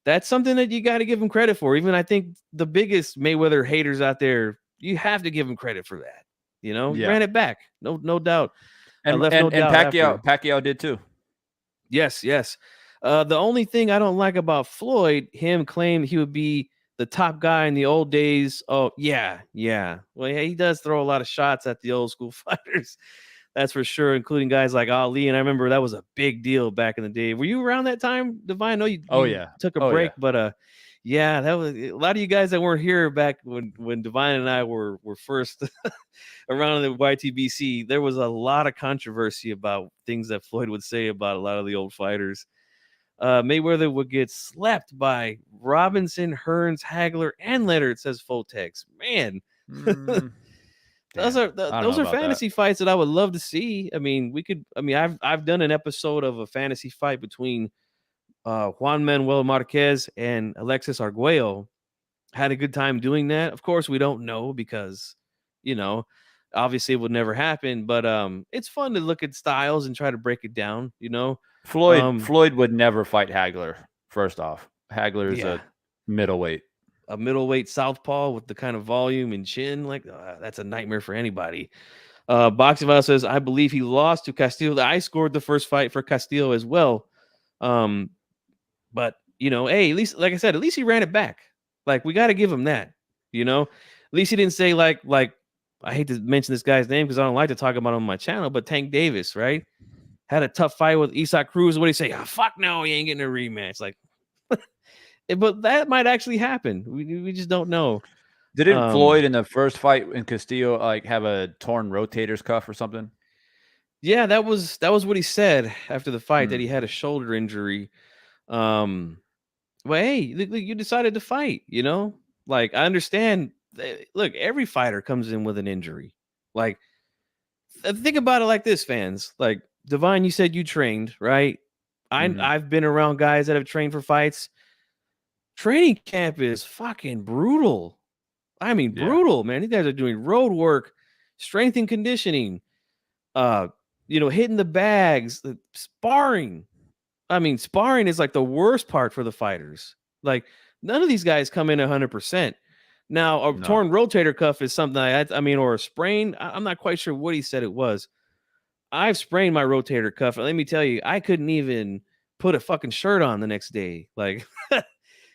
that's something that you got to give him credit for. Even I think the biggest Mayweather haters out there, you have to give him credit for that. Ran it back, no doubt. And Pacquiao did too. Yes. The only thing I don't like about Floyd, him claimed he would be the top guy in the old days. Oh, yeah. Well, yeah, he does throw a lot of shots at the old school fighters. That's for sure, including guys like Ali. And I remember that was a big deal back in the day. Were you around that time, Divine? I know you took a break, but yeah, that was a lot of you guys that weren't here back when Divine and I were first around the YTBC. There was a lot of controversy about things that Floyd would say about a lot of the old fighters. Mayweather would get slapped by Robinson, Hearns, Hagler, and Leonard, says Fotex. Man. Damn, I don't know those are about that. fantasy fights that I would love to see. I mean, I've done an episode of a fantasy fight between Juan Manuel Marquez and Alexis Arguello. Had a good time doing that. Of course, we don't know because, you know, obviously it would never happen. But it's fun to look at styles and try to break it down. Floyd would never fight Hagler. First off, Hagler is Yeah, a middleweight. a middleweight southpaw with the kind of volume and chin, like that's a nightmare for anybody. Boxing Vital says, I believe he lost to Castillo. I scored the first fight for Castillo as well. But hey, at least, like I said, at least he ran it back. Like, we got to give him that. At least he didn't say like I hate to mention this guy's name because I don't like to talk about him on my channel, but Tank Davis, right? Had a tough fight with Isaac Cruz. What do you say? Oh, fuck no, he ain't getting a rematch. Like, but that might actually happen. We just don't know. Didn't Floyd in the first fight in Castillo like have a torn rotator's cuff or something? Yeah, that was what he said after the fight, that he had a shoulder injury. Well, hey, you decided to fight, Like, I understand. Look, every fighter comes in with an injury. Like, think about it like this, fans. Like, Divine, you said you trained, right? I've been around guys that have trained for fights. Training camp is fucking brutal. I mean, brutal, man. These guys are doing road work, strength and conditioning, hitting the bags, sparring. I mean, sparring is like the worst part for the fighters. Like, none of these guys come in 100%. Now, torn rotator cuff is something or a sprain. I'm not quite sure what he said it was. I've sprained my rotator cuff. And let me tell you, I couldn't even put a fucking shirt on the next day. Like,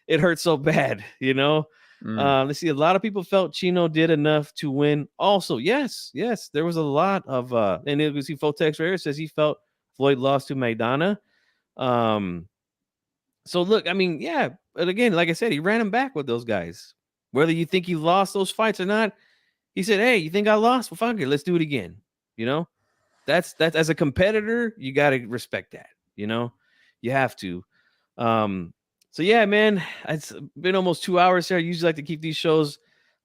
it hurt so bad, Let's see. A lot of people felt Chino did enough to win. Also, yes, there was a lot of and it was Fotex Rare says he felt Floyd lost to Maidana. So look, I mean, yeah, but again, like I said, he ran him back with those guys. Whether you think he lost those fights or not, he said, "Hey, you think I lost? Well, fuck it, let's do it again." That's as a competitor, you got to respect that. You have to. So yeah, man, it's been almost 2 hours here. I usually like to keep these shows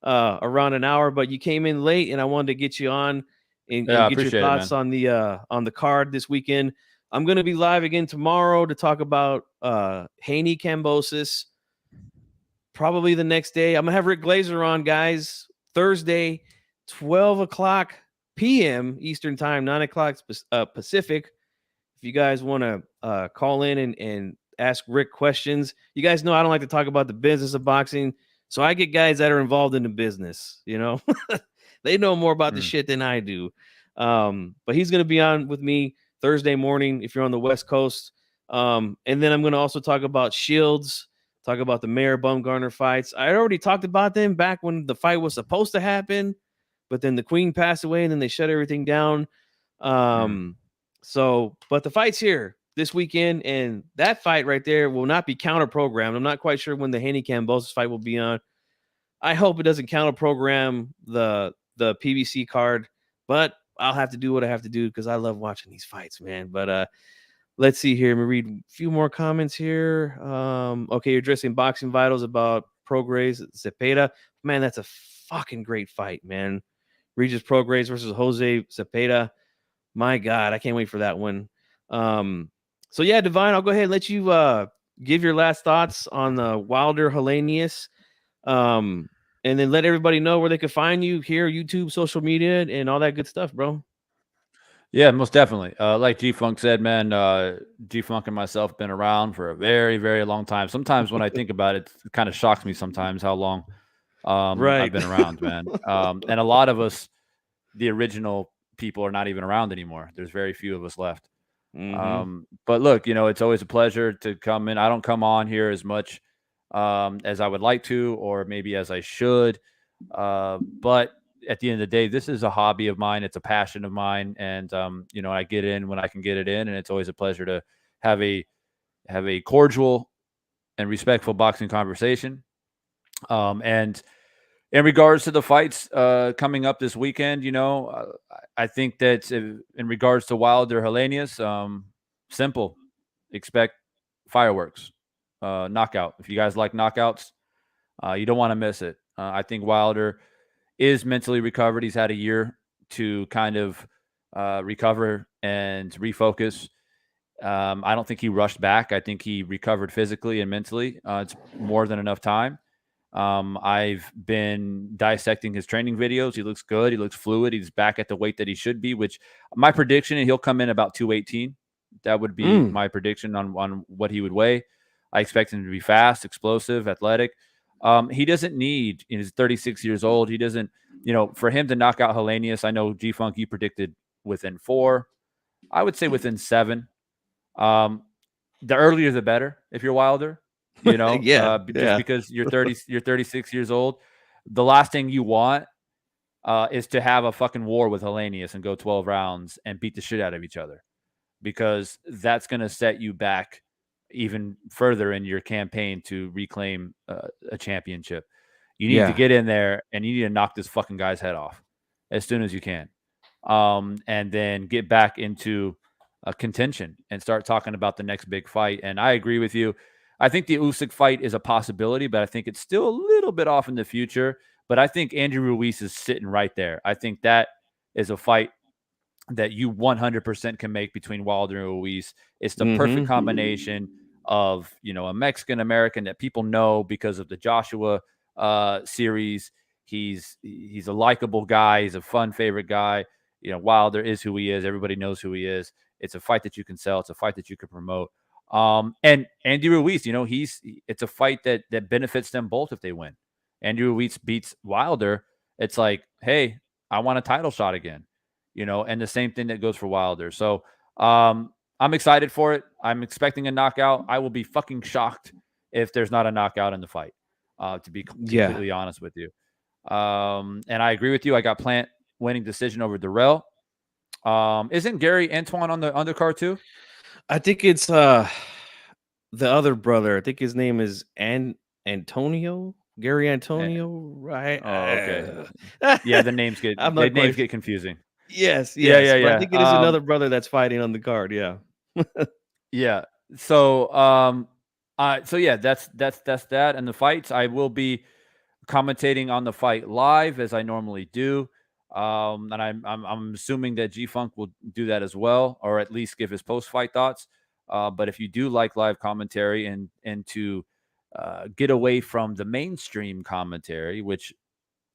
around an hour, but you came in late, and I wanted to get you on and get your thoughts on the card this weekend. I'm going to be live again tomorrow to talk about Haney Kambosos. Probably the next day. I'm going to have Rick Glazer on, guys. Thursday, 12 o'clock p.m. Eastern Time, 9 o'clock Pacific. If you guys want to call in and ask Rick questions. You guys know I don't like to talk about the business of boxing, so I get guys that are involved in the business, They know more about the shit than I do. But he's going to be on with me Thursday morning if you're on the West Coast. And then I'm going to also talk about Shields, talk about the Mayor Bumgarner fights. I already talked about them back when the fight was supposed to happen, but then the Queen passed away and then they shut everything down. So, but the fight's here this weekend, and that fight right there will not be counter-programmed. I'm not quite sure when the Haney Kambosos fight will be on. I hope it doesn't counter-program the PBC card, but I'll have to do what I have to do because I love watching these fights, man. But let's see here. Let me read a few more comments here. Okay, you're addressing Boxing Vitals about Prograis Cepeda. Man, that's a fucking great fight, man. Regis Prograis versus Jose Cepeda. My God, I can't wait for that one. So yeah, Divine, I'll go ahead and let you give your last thoughts on the Wilder Helenius. And then let everybody know where they can find you here, YouTube, social media, and all that good stuff, bro. Yeah, most definitely. Like G-Funk said, man, G-Funk and myself been around for a very, very long time. Sometimes when I think about it, it kind of shocks me sometimes how long I've been around, man. And a lot of us, the original people, are not even around anymore. There's very few of us left. But look, it's always a pleasure to come in. I don't come on here as much as I would like to, or maybe as I should. But at the end of the day, this is a hobby of mine. It's a passion of mine. And, I get in when I can get it in. And it's always a pleasure to have a cordial and respectful boxing conversation. And in regards to the fights coming up this weekend, I think that in regards to Wilder Helenius, simple, expect fireworks, knockout. If you guys like knockouts, you don't want to miss it. I think Wilder is mentally recovered. He's had a year to kind of recover and refocus. I don't think he rushed back. I think he recovered physically and mentally. It's more than enough time. I've been dissecting his training videos. He looks good. He looks fluid. He's back at the weight that he should be, which my prediction, and he'll come in about 218. That would be my prediction on what he would weigh. I expect him to be fast, explosive, athletic. He doesn't need, he's 36 years old. He doesn't, for him to knock out Helenius, I know G-Funk, you predicted within 4. I would say within 7. The earlier the better if you're Wilder, Yeah. just because you're 36 years old. The last thing you want is to have a fucking war with Helenius and go 12 rounds and beat the shit out of each other, because that's going to set you back even further in your campaign to reclaim a championship. You need to get in there and you need to knock this fucking guy's head off as soon as you can. And then get back into contention and start talking about the next big fight. And I agree with you. I think the Usyk fight is a possibility, but I think it's still a little bit off in the future. But I think Andrew Ruiz is sitting right there. I think that is a fight that you 100% can make between Wilder and Ruiz. It's the perfect combination of, a Mexican American that people know because of the Joshua series. He's a likable guy. He's a fun favorite guy. Wilder is who he is. Everybody knows who he is. It's a fight that you can sell. It's a fight that you can promote. And Andy Ruiz, it's a fight that benefits them both if they win. Andy Ruiz beats Wilder. It's like, hey, I want a title shot again, and the same thing that goes for Wilder. So I'm excited for it. I'm expecting a knockout. I will be fucking shocked if there's not a knockout in the fight, to be completely honest with you. And I agree with you. I got Plant winning decision over Durrell. Isn't Gary Antoine on the undercard too? I think it's the other brother. I think his name is Antonio. Gary Antonio, right? Oh, okay. Yeah, the names get get confusing. Yes. Yeah. But I think it is another brother that's fighting on the card. Yeah. Yeah. So, that's that. And the fights, I will be commentating on the fight live as I normally do. And I'm assuming that G-Funk will do that as well, or at least give his post-fight thoughts. But if you do like live commentary and to get away from the mainstream commentary, which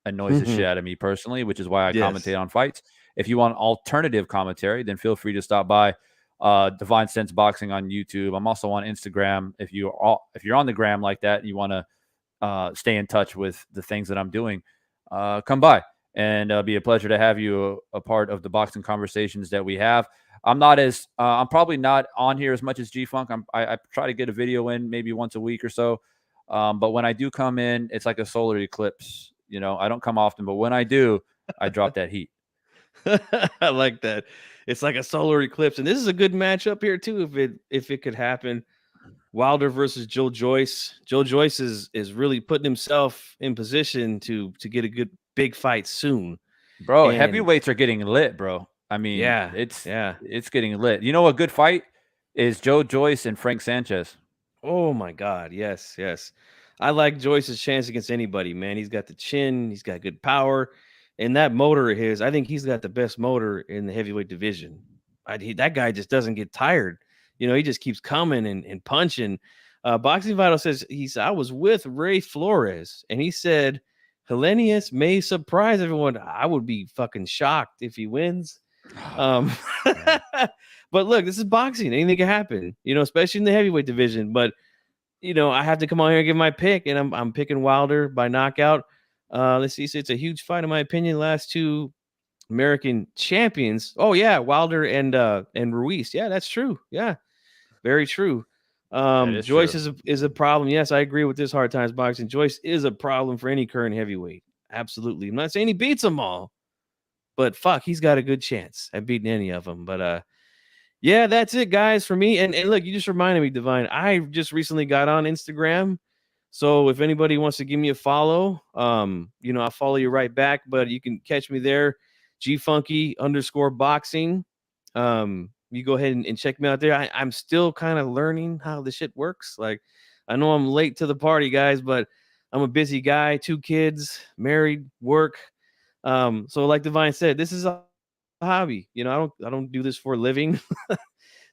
annoys the shit out of me personally, which is why I commentate on fights. If you want alternative commentary, then feel free to stop by Divine Sense Boxing on YouTube. I'm also on Instagram. If you're on the gram like that, and you want to stay in touch with the things that I'm doing, come by. And it'll be a pleasure to have you a part of the boxing conversations that we have. I'm probably not on here as much as G-Funk. I try to get a video in maybe once a week or so. But when I do come in, it's like a solar eclipse. I don't come often, but when I do, I drop that heat. I like that. It's like a solar eclipse. And this is a good matchup here too, if it could happen. Wilder versus Joe Joyce. Joe Joyce is really putting himself in position to get a good big fight soon. Bro, heavyweights are getting lit, bro. I mean, it's getting lit. You know, a good fight is Joe Joyce and Frank Sanchez. Oh my God. Yes. I like Joyce's chance against anybody, man. He's got the chin, he's got good power, and that motor of his, I think he's got the best motor in the heavyweight division. That guy just doesn't get tired. He just keeps coming and punching. Boxing Vital says I was with Ray Flores, and he said Helenius may surprise everyone. I would be fucking shocked if he wins. But look, this is boxing. Anything can happen, especially in the heavyweight division. But I have to come on here and give my pick, and I'm picking Wilder by knockout. Let's see. So it's a huge fight in my opinion. Last two American champions. Oh yeah, Wilder and Ruiz. Yeah, that's true. Yeah, very true. Joyce is a problem. Yes, I agree with this Hard Times Boxing. Joyce is a problem for any current heavyweight. Absolutely. I'm not saying he beats them all, but fuck, he's got a good chance at beating any of them. But yeah, that's it, guys, for me. And look, you just reminded me, Divine. I just recently got on Instagram. So if anybody wants to give me a follow, I'll follow you right back. But you can catch me there, GFunky_boxing. You go ahead and check me out there. I'm still kind of learning how this shit works. Like, I know I'm late to the party, guys, but I'm a busy guy, 2 kids, married, work. So like Divine said, this is a hobby. You know, I don't do this for a living.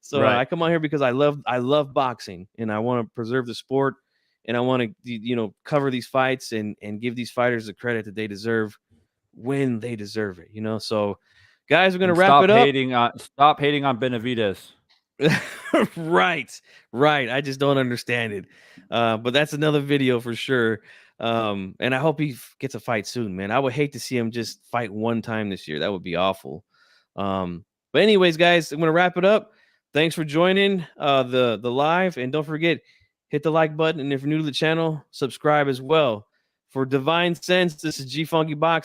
So Right. I come on here because I love boxing, and I want to preserve the sport, and I want to, you know, cover these fights and give these fighters the credit that they deserve when they deserve it. You know, so guys, we're gonna And wrap it up. stop hating on Benavidez. Right. I just don't understand it. But that's another video for sure. And I hope he gets a fight soon, man. I would hate to see him just fight one time this year. That would be awful. But anyways, guys, I'm gonna wrap it up. Thanks for joining the live, and don't forget, hit the like button, and if you're new to the channel, subscribe as well. For Divine Sense, this is G Funky Box.